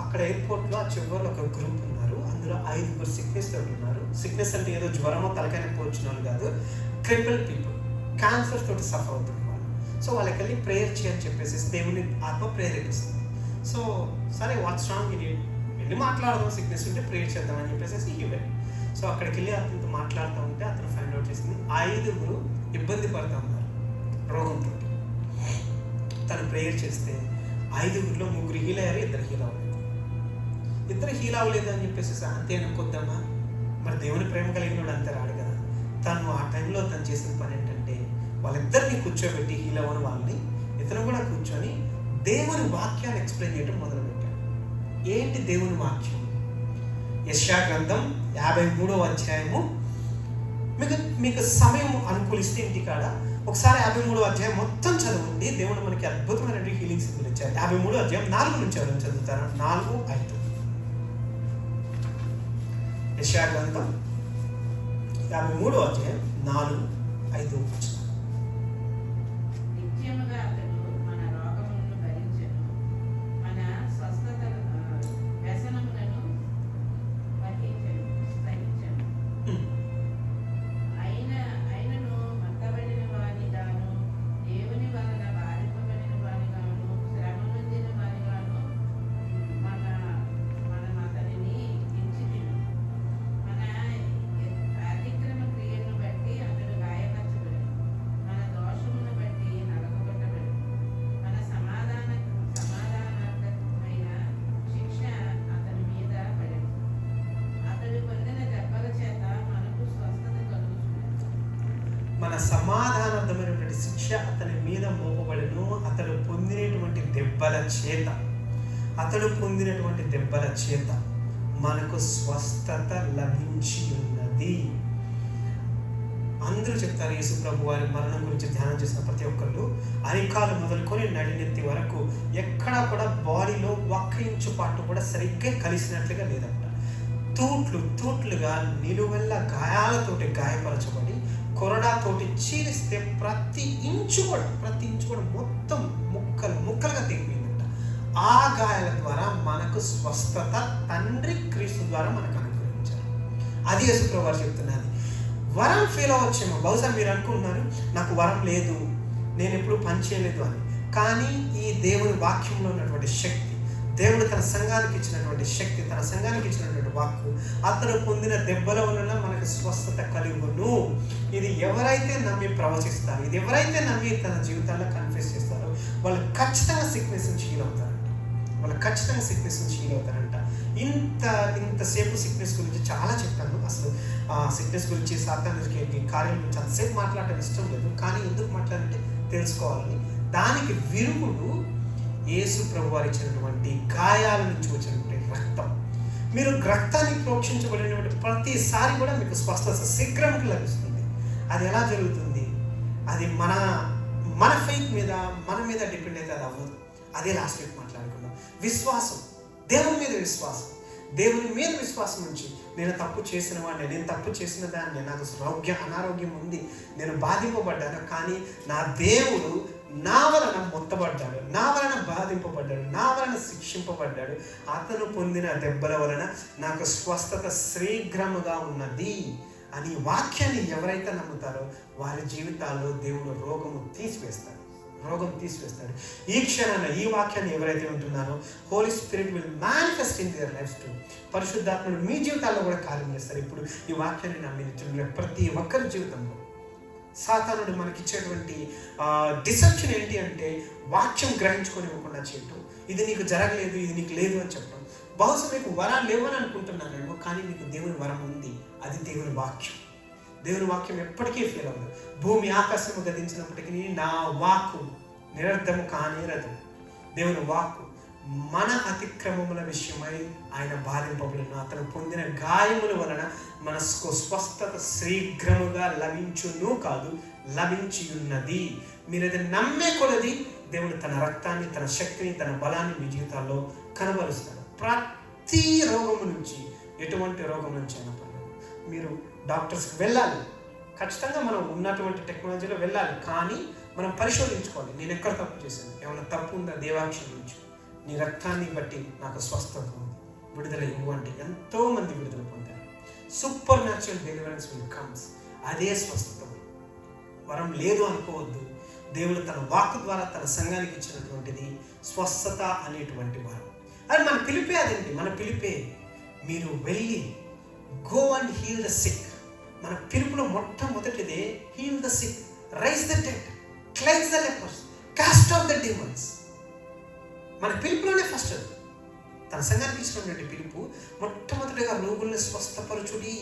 అక్కడ ఎయిర్పోర్ట్లో ఆ చివరిలో ఒక గ్రూప్ ఉన్నారు, అందులో 5 సిక్నెస్ తోటి ఉన్నారు. సిక్నెస్ అంటే ఏదో జ్వరమో తలకాయ నొప్పి వచ్చిన వాళ్ళు కాదు, క్రిపుల్ పీపుల్, క్యాన్సర్ తోటి సఫర్ అవుతుంది వాళ్ళు. సో వాళ్ళకి వెళ్ళి ప్రేయర్ చేయని చెప్పేసి దేవుని ఆత్మ ప్రేరేపిస్తుంది. సో సరే, వాట్స్ రాంగ్, వెళ్ళి మాట్లాడదాం, సిక్నెస్ ఉంటే ప్రేయర్ చేద్దామని చెప్పేసి ఈవెంట్. సో అక్కడికి వెళ్ళి అతనితో మాట్లాడుతూ ఉంటే అతను ఫైండ్ అవుట్ చేసింది 5 ఇబ్బంది పడుతూ ఉన్నారు రోగంతో. తను ప్రేయర్ చేస్తే 5 3 హీల్ అయ్యారు, 2 హీల్ అవ్వలేదు అని చెప్పేసి అంతే అనుకొద్దామా? మరి దేవుని ప్రేమ కలిగినోడు అంతే రాడు కదా. తను ఆ టైంలో తను చేసిన పని ఏంటంటే వాళ్ళిద్దరిని కూర్చోబెట్టి హీల్ అవ్వని వాళ్ళని ఇతను కూడా కూర్చొని దేవుని వాక్యాన్ని ఎక్స్ప్లెయిన్ చేయడం మొదలుపెట్టాడు. ఏంటి దేవుని వాక్యం? యెషయా గ్రంథం 53వ అధ్యాయము. మీకు సమయం అనుకూలిస్తే ఇంటికాడ ఒకసారి 53వ అధ్యాయం మొత్తం చదవండి. దేవుడు మనకి అద్భుతమైన హీలింగ్ సింబల్ ఇచ్చారు. 53వ అధ్యాయం 4 నుంచి ఎవరైనా చదువుతారు? 4, 5. యెషయా గ్రంథం 53వ అధ్యాయం 4, 5. మన సమాధానార్థమైనటువంటి శిక్ష అతని మీద మోపబడెను, అతడు పొందినటువంటి దెబ్బల చేత మనకు స్వస్థత లభించి ఉన్నది. అందరూ చెప్తారు యేసు ప్రభు వారి మరణం గురించి ధ్యానం చేసిన ప్రతి ఒక్కళ్ళు అరికాలు మొదలుకొని నడినెత్తి వరకు ఎక్కడా కూడా బాడీలో ఒక్క ఇంచు పాటు కూడా సరిగ్గా కలిసినట్లుగా లేదన్నమాట. తూట్లుగా నిలువెల్ల గాయాలతోటి గాయపరచబడి కొరడాతోటి చీలిస్తే ప్రతి ఇంచు కూడా మొత్తం ముక్కలుగా తెగిపోయిందంట. ఆ గాయాల ద్వారా మనకు స్వస్థత తండ్రి క్రీస్తు ద్వారా మనకు అనుగ్రహించారు. అది యేసు ప్రభు వారు చెప్తున్నది. వరం ఫీల్ అవ్వచ్చేమో, బహుశా మీరు అనుకుంటున్నారు నాకు వరం లేదు, నేను ఎప్పుడు పని చేయలేదు అని. కానీ ఈ దేవుని వాక్యంలో ఉన్నటువంటి శక్తి, దేవుడు తన సంఘానికి ఇచ్చినటువంటి శక్తి, తన సంఘానికి ఇచ్చినటువంటి వాక్కు, అతను పొందిన దెబ్బల వలన మనకు స్వస్థత కలుగును. ఇది ఎవరైతే నమ్మి ప్రవచిస్తారో, ఇది ఎవరైతే నమ్మి తన జీవితాల్లో కన్ఫెస్ చేస్తారో వాళ్ళు ఖచ్చితంగా సిక్నెస్ నుంచి హీల్ అవుతారంట. ఇంతసేపు సిక్నెస్ గురించి చాలా చెప్పాను. అసలు సిక్నెస్ గురించి, సాతానుడికి కార్యం గురించి అంతసేపు మాట్లాడటం ఇష్టం లేదు, కానీ ఎందుకు మాట్లాడంటే తెలుసుకోవాలని. దానికి విరుగుడు యేసు ప్రభు వారు ఇచ్చినటువంటి గాయాల నుంచి వచ్చినటువంటి రక్తం. మీరు రక్తాన్ని ప్రోక్షించబడినటువంటి ప్రతిసారి కూడా మీకు స్వస్థత శీఘ్రంగా లభిస్తుంది. అది ఎలా జరుగుతుంది? అది మన ఫెయిత్ మీద, మన మీద డిపెండ్ అయితే అది అవ్వదు. అదే లాస్ట్ వీక్ మాట్లాడుకున్నాం. విశ్వాసం, దేవుని మీద విశ్వాసం నుంచి నేను తప్పు చేసిన వాడిని, నేను తప్పు చేసిన దాన్ని, నాకు అనారోగ్యం ఉంది, నేను బాధింపబడ్డాను, కానీ నా దేవుడు నా వలన మొత్తబడ్డాడు, నా వలన బాధింపబడ్డాడు, నా వలన శిక్షింపబడ్డాడు, అతను పొందిన దెబ్బల వలన నాకు స్వస్థత శీఘ్రముగా ఉన్నది అని వాక్యాన్ని ఎవరైతే నమ్ముతారో వారి జీవితాల్లో దేవుడు రోగం తీసివేస్తాడు. ఈ క్షణాన ఈ వాక్యాన్ని ఎవరైతే ఉంటున్నారో Holy Spirit will manifest in their lives too. పరిశుద్ధాత్ముడు మీ జీవితాల్లో కూడా కార్యం చేస్తారు. ఇప్పుడు ఈ వాక్యాన్ని నమ్మిన ప్రతి ఒక్కరి జీవితంలో సాతానుడు మనకిచ్చేటువంటి డిసెప్షన్ ఏంటి అంటే వాక్యం గ్రహించుకొని ఇవ్వకుండా చేయటం, ఇది నీకు జరగలేదు, ఇది నీకు లేదు అని చెప్పడం. బహుశా మీకు వరాలు లేవని అనుకుంటున్నానేమో, కానీ మీకు దేవుని వరం ఉంది. అది దేవుని వాక్యం. దేవుని వాక్యం ఎప్పటికీ ఫెయిల్ అవ్వదు. భూమి ఆకాశము గతించినప్పటికీ నా వాక్కు నిరర్ధము కానేరదు. దేవుని వాక్కు మన అతిక్రమముల విషయమై ఆయన బాధింపబడిన, అతను పొందిన గాయముల వలన మనకు స్వస్థత శీఘ్రముగా లభించును కాదు, లభించి ఉన్నది. మీరు అది నమ్మే కొలది దేవుడు తన రక్తాన్ని, తన శక్తిని, తన బలాన్ని మీ జీవితాల్లో కనబరుస్తాడు. ప్రతి రోగము నుంచి, ఎటువంటి రోగం నుంచి అయినా మీరు డాక్టర్స్కి వెళ్ళాలి. ఖచ్చితంగా మనం ఉన్నటువంటి టెక్నాలజీలో వెళ్ళాలి, కానీ మనం పరిశోధించుకోవాలి. నేను ఎక్కడ తప్పు చేశాను, ఏమైనా తప్పు ఉందా, దేవాక్షి నుంచి నీ రక్తాన్ని బట్టి నాకు స్వస్థత ఉంది, విడుదల ఇవ్వండి. ఎంతోమంది విడుదల పొందారు. Super natural deliverance will comes. అదే స్వస్థత. వరం లేదు అనుకోవద్దు. దేవుడు తన వాక్కు ద్వారా తన సంఘానికి ఇచ్చినటువంటిది స్వస్థత అనేటువంటి వరం. అది మన పిలిపే. అదేంటి మన పిలిపే? మీరు వెళ్ళి go and heal the sick. మన పిలుపులో మొట్టమొదటిదే heal the sick, rise the dead, cleanse the lepers, cast out the demons. మన పిలుపులోనే ఫస్ట్ అది. తన సంఘానికి ఇచ్చినటువంటి పిలుపు మొట్టమొదటిగా రోగుల్ని స్వస్థపరచుడి.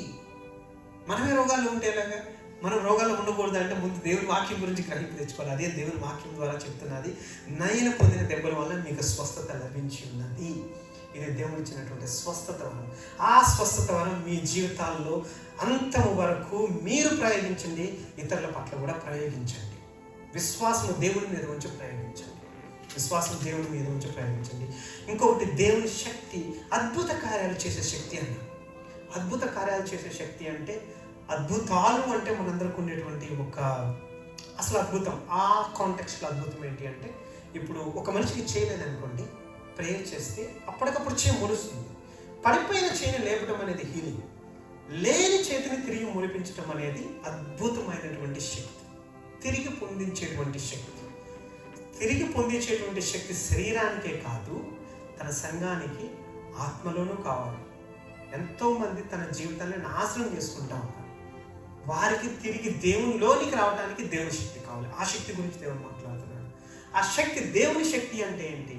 మనమే రోగాల్లో ఉంటే ఎలాగా? మనం రోగాల్లో ఉండకూడదు అంటే ముందు దేవుని వాక్యం గురించి గ్రహింపు తెచ్చుకోవాలి. అదే దేవుని వాక్యం ద్వారా చెప్తున్నది. నయన పొందిన దెబ్బల వల్ల మీకు స్వస్థత లభించి ఉన్నది. ఇది దేవుడు ఇచ్చినటువంటి స్వస్థత వరం. ఆ స్వస్థత వరం మీ జీవితాల్లో అంతము వరకు మీరు ప్రయోగించండి, ఇతరుల పట్ల కూడా ప్రయోగించండి. విశ్వాసం దేవుని మీద ఉంచి ప్రయోగించండి. ఇంకొకటి దేవుని శక్తి, అద్భుత కార్యాలు చేసే శక్తి అన్న. అద్భుత కార్యాలు చేసే శక్తి అంటే, అద్భుతాలు అంటే మనందరికి ఉండేటువంటి ఒక అసలు అద్భుతం. ఆ కాంటెక్స్ట్లో అద్భుతం ఏంటి అంటే, ఇప్పుడు ఒక మనిషికి చేయలేదనుకోండి, ప్రేయర్ చేస్తే అప్పటికప్పుడు చేయి మొలుస్తుంది. పడిపోయిన చేయిని లేపడం అనేది హీలింగ్. లేని చేతిని తిరిగి మొలిపించడం అనేది అద్భుతమైనటువంటి శక్తి, తిరిగి పొందించేటువంటి శక్తి శరీరానికే కాదు, తన సంఘానికి ఆత్మలోనూ కావాలి. ఎంతోమంది తన జీవితాన్ని నాశనం చేసుకుంటా ఉంటారు. వారికి తిరిగి దేవునిలోనికి రావడానికి దేవుని శక్తి కావాలి. ఆ శక్తి గురించి దేవుడు మాట్లాడుతున్నాడు. ఆ శక్తి, దేవుని శక్తి అంటే ఏంటి?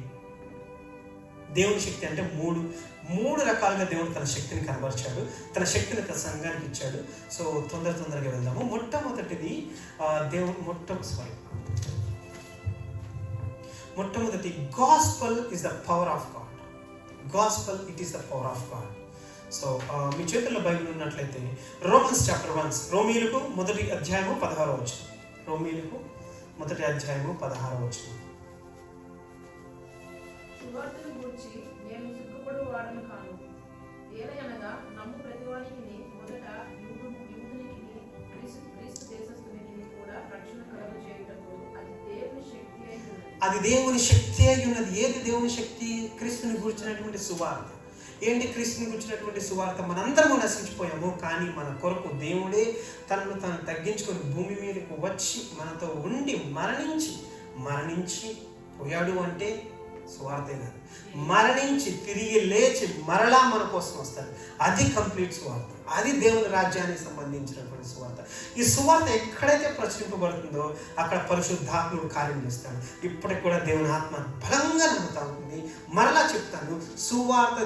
దేవుని శక్తి అంటే మూడు రకాలుగా దేవుడు తన శక్తిని కనబరిచాడు, తన శక్తిని తన సంఘానికి ఇచ్చాడు. సో తొందరగా వెళ్దాము. మొట్టమొదటిది మొట్టమొదటి gospel is the power of God. Gospel, it is the power of God. So మీ చేతుల్లో బైబిల్ ఉన్నట్లయితే రోమన్స్ చాప్టర్ 1, రోమీయులకు 1:16. రోమీయులకు 1:16. సువార్తను గూర్చి నేను సిగ్గుపడు వాడను కాను. ఏలయనగా నమ్ము ప్రతివానికి మొదట యూదునికి క్రీస్తు దేశస్థునికి కూడా రక్షణ కలుగ చేయుటకు అది దేవుని శక్తి అయి ఉన్నది. ఏది దేవుని శక్తి? క్రీస్తుని గురించినటువంటి సువార్త. ఏంటి క్రీస్తుని గురించినటువంటి సువార్త? మనందరము నశించిపోయాము, కానీ మన కొరకు దేవుడే తనను తాను తగ్గించుకొని భూమి మీదకు వచ్చి మనతో ఉండి మరణించి పోయాడు అంటే సువార్తే కాదు. మరణించి తిరిగి లేచి మరలా మన కోసం వస్తాడు. అది కంప్లీట్ సువార్త. అది దేవుని రాజ్యానికి సంబంధించినటువంటి సువార్త. ఈ సువార్త ఎక్కడైతే ప్రచురింపబడుతుందో అక్కడ పరిశుద్ధాత్ముడు కార్యం చేస్తాడు. ఇప్పటికి కూడా దేవుని ఆత్మ బలంగా నమ్ముతా ఉంటుంది. మరలా చెప్తాను, సువార్త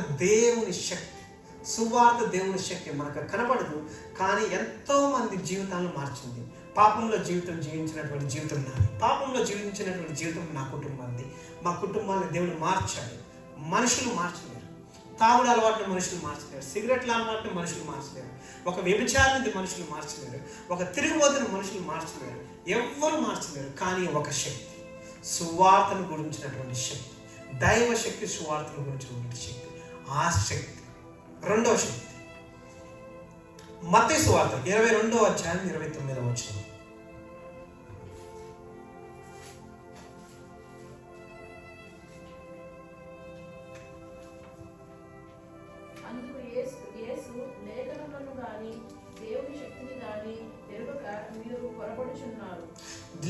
దేవుని శక్తి మనకు కనబడదు, కానీ ఎంతో మంది జీవితాలను మార్చింది. పాపంలో జీవించినటువంటి జీవితం నాది, పాపంలో జీవించినటువంటి జీవితం నా కుటుంబాన్ని, మా కుటుంబాన్ని దేవుడు మార్చాడు. మనుషులు మార్చలేరు. తాగుడు అలవాటుని మనుషులు మార్చలేరు. సిగరెట్ల అలవాటుని మనుషులు మార్చలేరు. ఒక వ్యభిచారాన్ని మనుషులు మార్చలేరు. ఒక తిరుగుబోతుని మనుషులు మార్చలేరు. ఎవ్వరు మార్చలేరు. కానీ ఒక శక్తి, సువార్తను గురించినటువంటి శక్తి, దైవ శక్తి, సువార్తను గురించినటువంటి శక్తి, ఆ శక్తి. రెండవ శక్తి మత్తయి సువార్త 22:29. అందుకు యేసు లేఖనములను గాని దేవుని శక్తిని గాని ఎరుగక మీరు పొరపడుచున్నారు.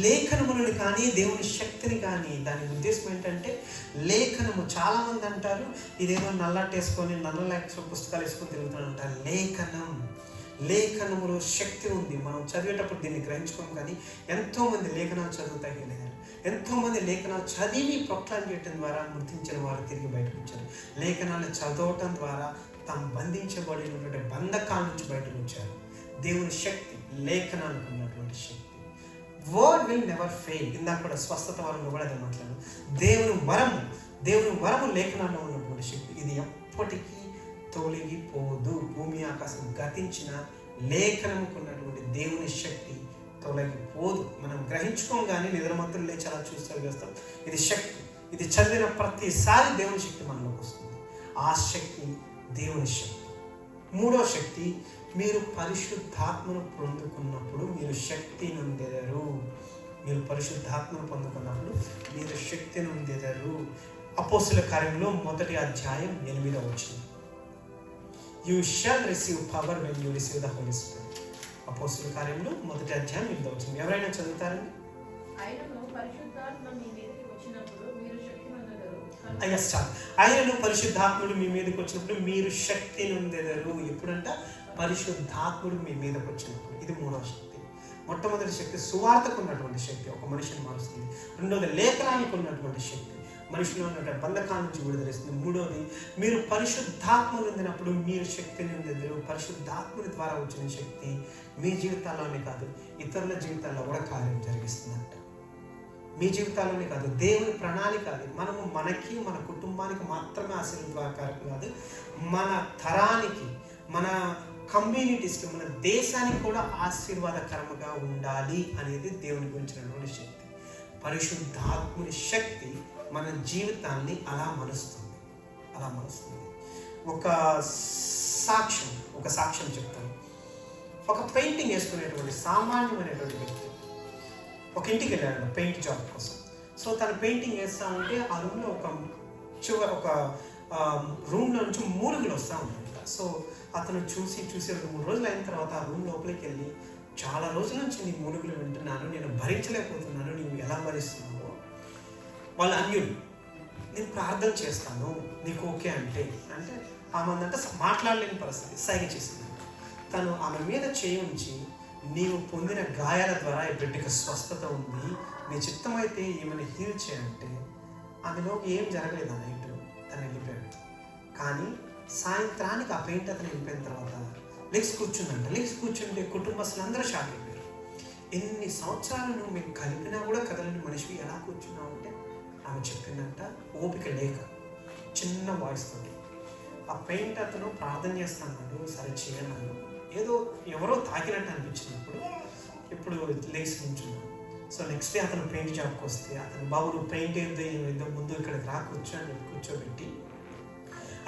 లేఖనములను కానీ దేవుని శక్తిని కానీ, దాని ఉద్దేశం ఏంటంటే లేఖనము. చాలా మంది అంటారు ఇదేదో నల్లటేసుకొని నల్ల పుస్తకాలు వేసుకొని తిరుగుతాను అంటారు. లేఖనములో శక్తి ఉంది. మనం చదివేటప్పుడు దీన్ని గ్రహించుకోం, కానీ ఎంతోమంది లేఖనాలు చదువుతాయి లేదు. ఎంతోమంది లేఖనాలు చదివి ప్రొక్లామ్ చేయటం ద్వారా మృతించిన వారు తిరిగి బయటకు వచ్చారు. లేఖనాలు చదవటం ద్వారా తాము బంధించబడినటువంటి బంధకాల నుంచి బయటకు వచ్చారు. దేవుని శక్తి, లేఖనాలకు ఉన్నటువంటి శక్తి. Word will never fail. ఇందాక కూడా స్వస్థత వరంలో కూడా అదే మాట్లాడాను. దేవుని వరము లేఖనాల్లో ఉన్నటువంటి శక్తి. ఇది ఎప్పటికీ తొలగిపోదు. భూమి ఆకాశం గతించిన లేఖనముకు ఉన్నటువంటి దేవుని శక్తి తొలగిపోదు. మనం గ్రహించుకోగానే నిద్రమత్తులు లేచి అలా చూస్తాం. ఇది శక్తి. ఇది చదివిన ప్రతిసారి దేవుని శక్తి మనలోకి వస్తుంది. ఆ శక్తి దేవుని శక్తి. మూడో శక్తి, మీరు పరిశుద్ధాత్మను పొందుకున్నప్పుడు మీరు శక్తి నొందెదరు. మీరు పరిశుద్ధాత్మను పొందుకున్నప్పుడు మీరు శక్తి నొందెదరు. అపోస్తుల కార్యంలో 1:8. You shall receive power when you receive the Holy Spirit. అపోస్తుల కార్యంలో 1:8. ఎవరైనా చదువుతారండి? ఆయనను పరిశుద్ధాత్మ మీ మీదకి వచ్చినప్పుడు మీరు శక్తి నొందెదరు. ఆయనను పరిశుద్ధాత్ముడు మీ మీదకి వచ్చినప్పుడు మీరు శక్తి నొందెదరు. ఎప్పుడంట? పరిశుద్ధాత్ముడు మీ మీదకి వచ్చినప్పుడు. ఇది మూడవ శక్తి. మొట్టమొదటి శక్తి సువార్తకు ఉన్నటువంటి శక్తి, ఒక మనిషిని మారుస్తుంది. రెండవది లేఖనానికి ఉన్నటువంటి శక్తి, మనిషిలో ఉన్నటువంటి బంధకాల నుంచి విడుదలిస్తుంది. మూడవది, మీరు పరిశుద్ధాత్మ పొందినప్పుడు మీరు శక్తిని పొందెదరు. పరిశుద్ధాత్ముడి ద్వారా వచ్చిన శక్తి మీ జీవితాల్లోనే కాదు, ఇతరుల జీవితాల్లో కూడా కార్యం జరిగిస్తుందంట. మీ జీవితాల్లోనే కాదు, దేవుని ప్రణాళిక అది. మనము మనకి, మన కుటుంబానికి మాత్రమే ఆశీర్వాదకారం కాదు, మన తరానికి, మన కమ్యూనిటీస్కి, మన దేశానికి కూడా ఆశీర్వాదకరంగా ఉండాలి అనేది దేవుని గురించినటువంటి శక్తి. పరిశుద్ధాత్ముని శక్తి మన జీవితాన్ని అలా మలుస్తుంది. ఒక సాక్ష్యం చెప్తాను. ఒక పెయింటింగ్ వేసుకునేటువంటి సామాన్యమైనటువంటి వ్యక్తి ఒక ఇంటికి వెళ్ళాడు పెయింట్ జాబ్ కోసం. సో తను పెయింటింగ్ వేస్తూ ఉంటే ఆ రూమ్లో ఒక రూమ్లో నుంచి మూలుగులు వస్తూ ఉంటాయి. సో అతను చూసి 2-3 రోజులు అయిన తర్వాత ఆ రూమ్ లోపలికి వెళ్ళి, చాలా రోజుల నుంచి నీ మూలుగులు వింటున్నాను, నేను భరించలేకపోతున్నాను, నీవు ఎలా భరిస్తున్నావో. వాళ్ళు అన్యులు. నేను ప్రార్థన చేస్తాను, నీకు ఓకే అంటే ఆమె అందంటే మాట్లాడలేని పరిస్థితి, సైగ చేసింది. తను ఆమె మీద చేయి ఉంచి, నీవు పొందిన గాయాల ద్వారా ఈ బిడ్డకి స్వస్థత ఉంది, నీ చిత్తమైతే ఏమైనా హీల్ చేయంటే ఆమెలో ఏం జరగలేదు. ఆ నైట్ తను వెళ్ళిపోయాడు. కానీ సాయంత్రానికి ఆ పెయింట్ అతను వెళ్ళిపోయిన తర్వాత లెగ్స్ కూర్చుంటే కుటుంబస్తులందరూ షాక్ అయిపోయారు. ఎన్ని సంవత్సరాలు నువ్వు మీకు కలిపినా కూడా కదలని మనిషివి ఎలా కూర్చున్నావు అంటే ఆమె చెప్పిందంట, ఓపిక లేక చిన్న వాయిస్ తోటి, ఆ పెయింట్ అతను ప్రార్థన చేస్తున్నాడు, సరే చేయన్నాడు. ఏదో ఎవరో తాకినట్టు అనిపించినప్పుడు ఇప్పుడు లేచి నుంచున్నాడు. సో నెక్స్ట్ డే అతను పెయింట్ జాబ్కి వస్తే అతను బాబు నువ్వు పెయింట్ ఏదో ముందు ఇక్కడికి రా కూర్చో అని చెప్పి కూర్చోబెట్టి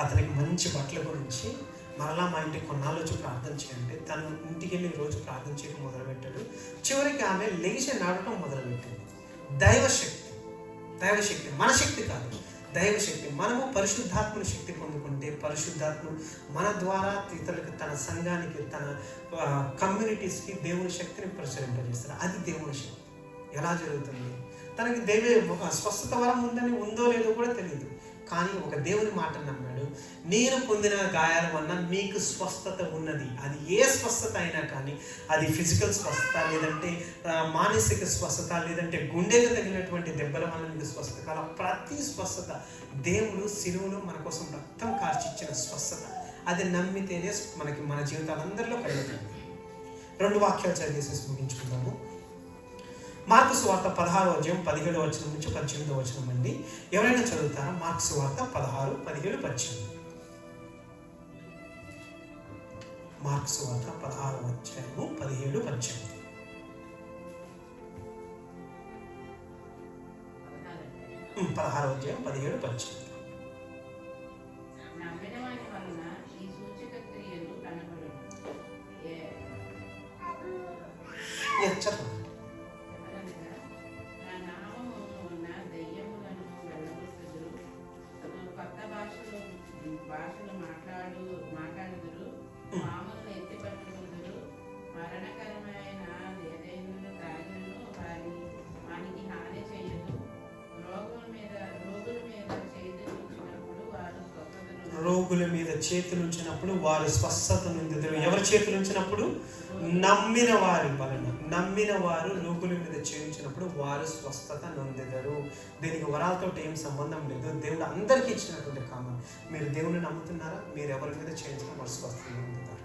అతనికి మంచి బట్టల గురించి మరలా మా ఇంటికి కొన్నాళ్ళు వచ్చి ప్రార్థన చేయండి. తను ఇంటికి వెళ్ళి రోజు ప్రార్థన చేయడం మొదలుపెట్టాడు. చివరికి ఆమె లేచి నడవడం మొదలుపెట్టింది. దైవశక్తి మన శక్తి కాదు, దైవశక్తి. మనము పరిశుద్ధాత్మని శక్తి పొందుకుంటే పరిశుద్ధాత్మ మన ద్వారా ఇతరులకు, తన సంఘానికి, తన కమ్యూనిటీస్కి దేవుని శక్తిని ప్రచురింపజేస్తారు. అది దేవుని శక్తి. ఎలా జరుగుతుంది? తనకి స్వస్థత వరం ఉందో లేదో కూడా తెలియదు, కానీ ఒక దేవుని మాట నమ్మాడు. నేను పొందిన గాయాల వలన మీకు స్వస్థత ఉన్నది. అది ఏ స్వస్థత అయినా కానీ, అది ఫిజికల్ స్వస్థత, లేదంటే మానసిక స్వస్థత, లేదంటే గుండెకు తగిలినటువంటి దెబ్బల వల్ల మీకు స్వస్థత కాల, ప్రతి స్వస్థత దేవుడు శిలువలో మన కోసం రక్తం కార్చిచ్చిన స్వస్థత. అది నమ్మితేనే మనకి మన జీవితాలందరిలో కలుగుతుంది. 2 వాక్యాలు చదివేసేసి ముగించుకుందాము. మార్కు సువార్త 16వ అధ్యాయం 17వ వచనం నుంచి 18వ వచనం అండి. ఎవరైనా చదువుతారా? మార్కు సువార్త 16, 17, 18. మార్కు సువార్త 16వ అధ్యాయము 17, 18. పదహారవ అధ్యాయం 17, 18. చెప్పండి. భాషలు మాట్లాడుదురు, మామూలు ఎత్తిపట్టుకుందురు, మరణకరమైన ఏదైనా తాగినను వానికి హాని చేయదు. రోగుల మీద చేతులు ఉంచినప్పుడు వారు స్వస్థత నొందెదరు. ఎవరి చేతులు ఉంచినప్పుడు? నమ్మిన వారి వలన. నమ్మిన వారు రోగుల మీద చేయించినప్పుడు వారు స్వస్థత నొందెదరు. దీనికి వరాలతో ఏం సంబంధం లేదు. దేవుడు అందరికీ ఇచ్చినటువంటి కామన్. మీరు దేవుని నమ్ముతున్నారా? మీరు ఎవరి మీద చేయించినా వారు స్వస్థత నొందుతారు.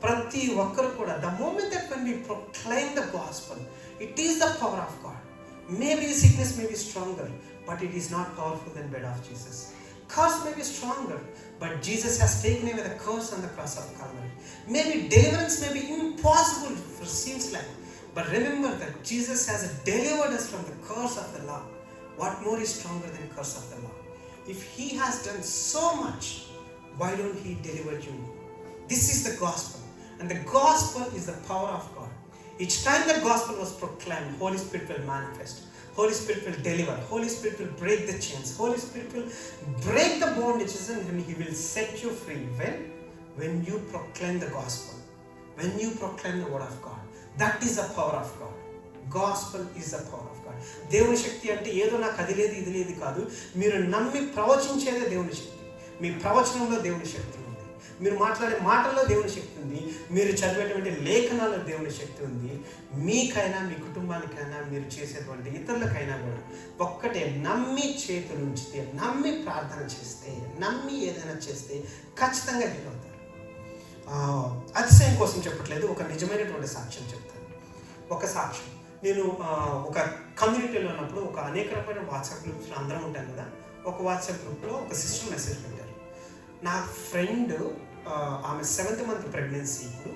ప్రతి ఒక్కరు కూడా, the moment that when we proclaim the gospel, it is the power of God. Maybe sickness may be stronger, but it is not powerful than blood of Jesus. Curse may be stronger, but Jesus has taken away the curse on the cross of Calvary. Maybe deliverance may be impossible, it seems like, but remember that Jesus has delivered us from the curse of the law. What more is stronger than curse of the law? If He has done so much, why don't He deliver you? This is the gospel, and the gospel is the power of God. Each time the gospel was proclaimed, Holy Spirit will manifest. Holy Spirit will deliver. Holy Spirit will break the chains. Holy Spirit will break the bondages, and He will set you free. When you proclaim the gospel, when you proclaim the word of God, that is the power of God. Gospel is the power of God. దేవుని శక్తి అంటే ఏదో నాకు అది లేదు ఇది లేదు కాదు. మీరు నమ్మి ప్రవచించేదే దేవుని శక్తి. మీ ప్రవచనంలో దేవుని శక్తి ఉంది. మీరు మాట్లాడే మాటల్లో దేవుని శక్తి ఉంది. మీరు చదివేటువంటి లేఖనాల్లో దేవుని శక్తి ఉంది. మీకైనా, మీ కుటుంబానికైనా, మీరు చేసేటువంటి ఇతరులకైనా కూడా ఒక్కటే, నమ్మి చేతులు ఉంచితే, నమ్మి ప్రార్థన చేస్తే, నమ్మి ఏదైనా చేస్తే ఖచ్చితంగా హీల్ అవుతారు. అతిశయం కోసం చెప్పట్లేదు, ఒక నిజమైనటువంటి సాక్ష్యం చెప్తాను. ఒక సాక్ష్యం, నేను ఒక కమ్యూనిటీలో ఉన్నప్పుడు ఒక అనేక రకమైన వాట్సాప్ గ్రూప్స్లో అందరం ఉంటాను కదా. ఒక వాట్సాప్ గ్రూప్లో ఒక సిస్టర్ మెసేజ్ పెట్టారు. నా ఫ్రెండ్ ఆమె 7th month ప్రెగ్నెన్సీ, ఇప్పుడు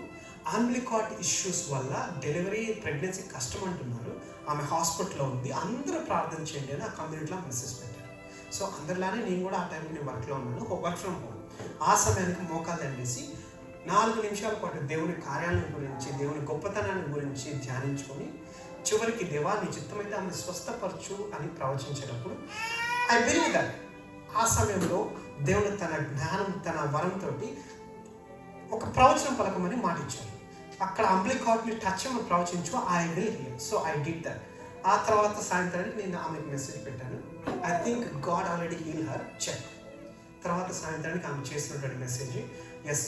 అంబ్లికాట్ ఇష్యూస్ వల్ల డెలివరీ ప్రెగ్నెన్సీ కష్టం అంటున్నారు. ఆమె హాస్పిటల్లో ఉంది, అందరూ ప్రార్థన చేయండి అని ఆ కమ్యూనిటీలో మెసేజ్ పెట్టారు. సో అందరిలానే నేను కూడా ఆ టైంకి నేను వర్క్లో ఉన్నాను, వర్క్ ఫ్రమ్ హోమ్. ఆ సమయానికి మోకాలు దండేసి 4 నిమిషాల పాటు దేవుని కార్యాలను గురించి, దేవుని గొప్పతనాన్ని గురించి ధ్యానించుకొని చివరికి దేవా నీ చిత్తమైతే ఆమెను స్వస్థపరచు అని ప్రవచించేటప్పుడు ఐ బిలీవ్ దట్ ఆ సమయంలో దేవుడు తన జ్ఞానం, తన వరంతో ఒక ప్రవచనం పలకమని మాట ఇచ్చారు. అక్కడ అంబ్లికాట్ని టచ్ చేయమని ప్రవచించు, I will hear. So I did that. ఆ తర్వాత సాయంత్రానికి నేను ఆమెకు మెసేజ్ పెట్టాను, I think God already heal her, check. తర్వాత సాయంత్రానికి ఆమె చేసినటువంటి message, yes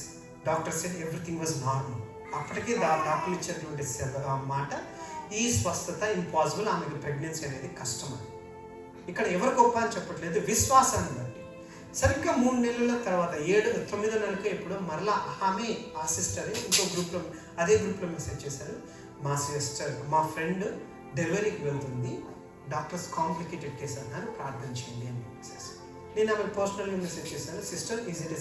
doctor said everything was normal. అప్పటికే డాక్టర్లు ఇచ్చేటువంటి మాట, ఈ స్వస్థత ఇంపాసిబుల్, ఆమెకు ప్రెగ్నెన్సీ అనేది కష్టం అని. ఇక్కడ ఎవరు గొప్ప అని చెప్పట్లేదు, విశ్వాసాన్ని బట్టి. సరిగ్గా 3 నెలల తర్వాత 9వ నెలకు ఎప్పుడో మరలా ఆమె, ఆ సిస్టర్ ఇంకో గ్రూప్లో, అదే గ్రూప్లో మెసేజ్ చేశారు, మా సిస్టర్, మా ఫ్రెండ్ డెలివరీకి వెళ్తుంది, డాక్టర్స్ కాంప్లికేటెడ్ కేసు అన్నారు, ప్రార్థన చేయండి అని మెసేజ్. నేను ఆమెకు పర్సనల్గా మెసేజ్ చేశాను, sister is it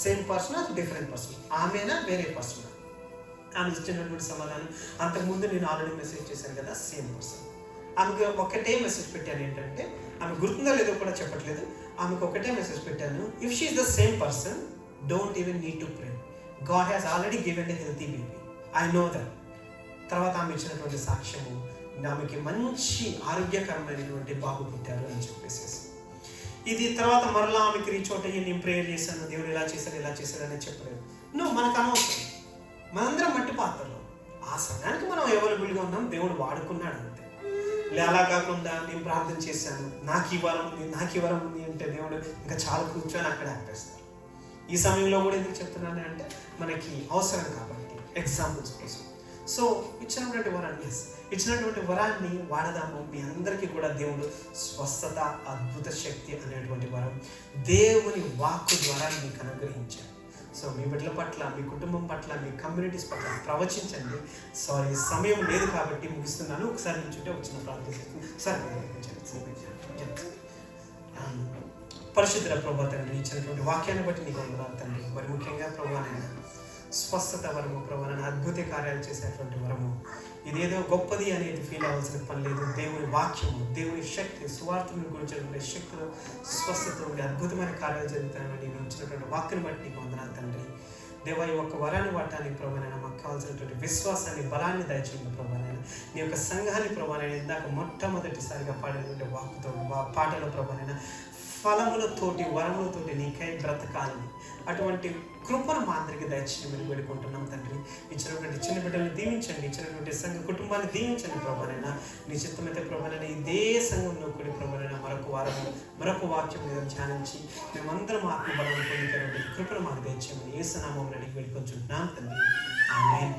same person or different person, ఆమెనా వేరే పర్సన్? ఆమె ఇచ్చినటువంటి సమాధానం, అంతకుముందు నేను ఆల్రెడీ మెసేజ్ చేశాను కదా, సేమ్ పర్సన్. ఆమెకు ఒకటే మెసేజ్ పెట్టాను, ఏంటంటే ఆమె గుర్తుందో లేదో కూడా చెప్పట్లేదు, ఆమెకు ఒకటే మెసేజ్ పెట్టాను, if she is the same person don't even need to pray, God has already given a healthy baby, I know that. తర్వాత ఆమె ఇచ్చినటువంటి సాక్ష్యము, ఆమెకి మంచి ఆరోగ్యకరమైనటువంటి బాబు పుట్టారు అని చెప్పేసి. ఇది తర్వాత మరలా ఆమెకి రీచ్ అవుట్ అయ్యి నేను ప్రేయర్ చేశాను, దేవుడు ఇలా చేశాడు అని చెప్పలేదు. మనకు అనవసరం, మనందరం మట్టి పాత్రలో, ఆ సమయానికి మనం అవైలబుల్గా ఉన్నాం, దేవుడు వాడుకున్నాడు అంతే. అలా కాకుండా నేను ప్రార్థన చేశాను, నాకు ఈ వరం ఉంది అంటే దేవుడు ఇంకా చాలా కూర్చొని అక్కడ ఆపేస్తారు. ఈ సమయంలో కూడా ఎందుకు చెప్తున్నాను అంటే మనకి అవసరం కాబట్టి, ఎగ్జాంపుల్స్ కోసం. సో ఇచ్చినటువంటి వరాన్ని వాడదాము. మీ అందరికీ కూడా దేవుడు స్వస్థత, అద్భుత శక్తి అనేటువంటి వరం దేవుని వాక్కు ద్వారా మీకు అనుగ్రహించాడు. సో మీ బిడ్డల పట్ల, మీ కుటుంబం పట్ల, మీ కమ్యూనిటీస్ పట్ల ప్రవచించండి. సమయం లేదు కాబట్టి ముగిస్తున్నాను. ఒకసారి నుంచుంటే వచ్చిన ప్రార్థిస్తుంది. సరే, పరిశుద్ధ ప్రభా తండ్రి, ఇచ్చినటువంటి వాక్యాన్ని బట్టి నీకు వందనాలు తండ్రి. మరి ముఖ్యంగా ప్రభా నేను స్వస్థత వరము, ప్రభా నేను అద్భుత కార్యాలు చేసేటువంటి వరము, ఇదేదో గొప్పది అనేది ఫీల్ అవ్వాల్సిన పని లేదు. దేవుని వాక్యము, దేవుని శక్తి, సువార్తను గురించినటువంటి శక్తులు, స్వస్థత ఉండే అద్భుతమైన కార్యాలు జరుగుతాయని నేను ఇచ్చినటువంటి వాక్యను బట్టి నీకు వందనాలు తండ్రి. దేవా, ఈ ఒక్క వరాన్ని వాడటానికి ప్రభానైనా మాకు కావాల్సినటువంటి విశ్వాసాన్ని, బలాన్ని దయచేయండి ప్రభానైనా. నీ యొక్క సంఘాన్ని ప్రభానైనా ఇందాక మొట్టమొదటిసారిగా పాడినటువంటి వాక్కుతో, పాటలో ప్రభానైనా ఫలములతోటి, వరములతోటి నీకై బ్రతకాలని, అటువంటి కృపను మా అందరికీ దయచేయమని వేడుకుంటున్నాం తండ్రి. ఇచ్చినటువంటి చిన్న బిడ్డలను దీవించండి, ఇచ్చినటువంటి సంఘ కుటుంబాన్ని దీవించండి ప్రభానైనా. నీ చిత్తమైతే ప్రభానైనా ఇదే సంఘంలో కూడి ప్రభానైనా మరొక వారము, మరొక వాక్యం మీద ధ్యానించి మేమందరం ఆత్మబలాన్ని పొందుతున్నటువంటి కృపను మాకు దయచేయమని యేసు నామములో అడిగి వేడుకొంచుంటున్నాం తండ్రి. ఆమేన్.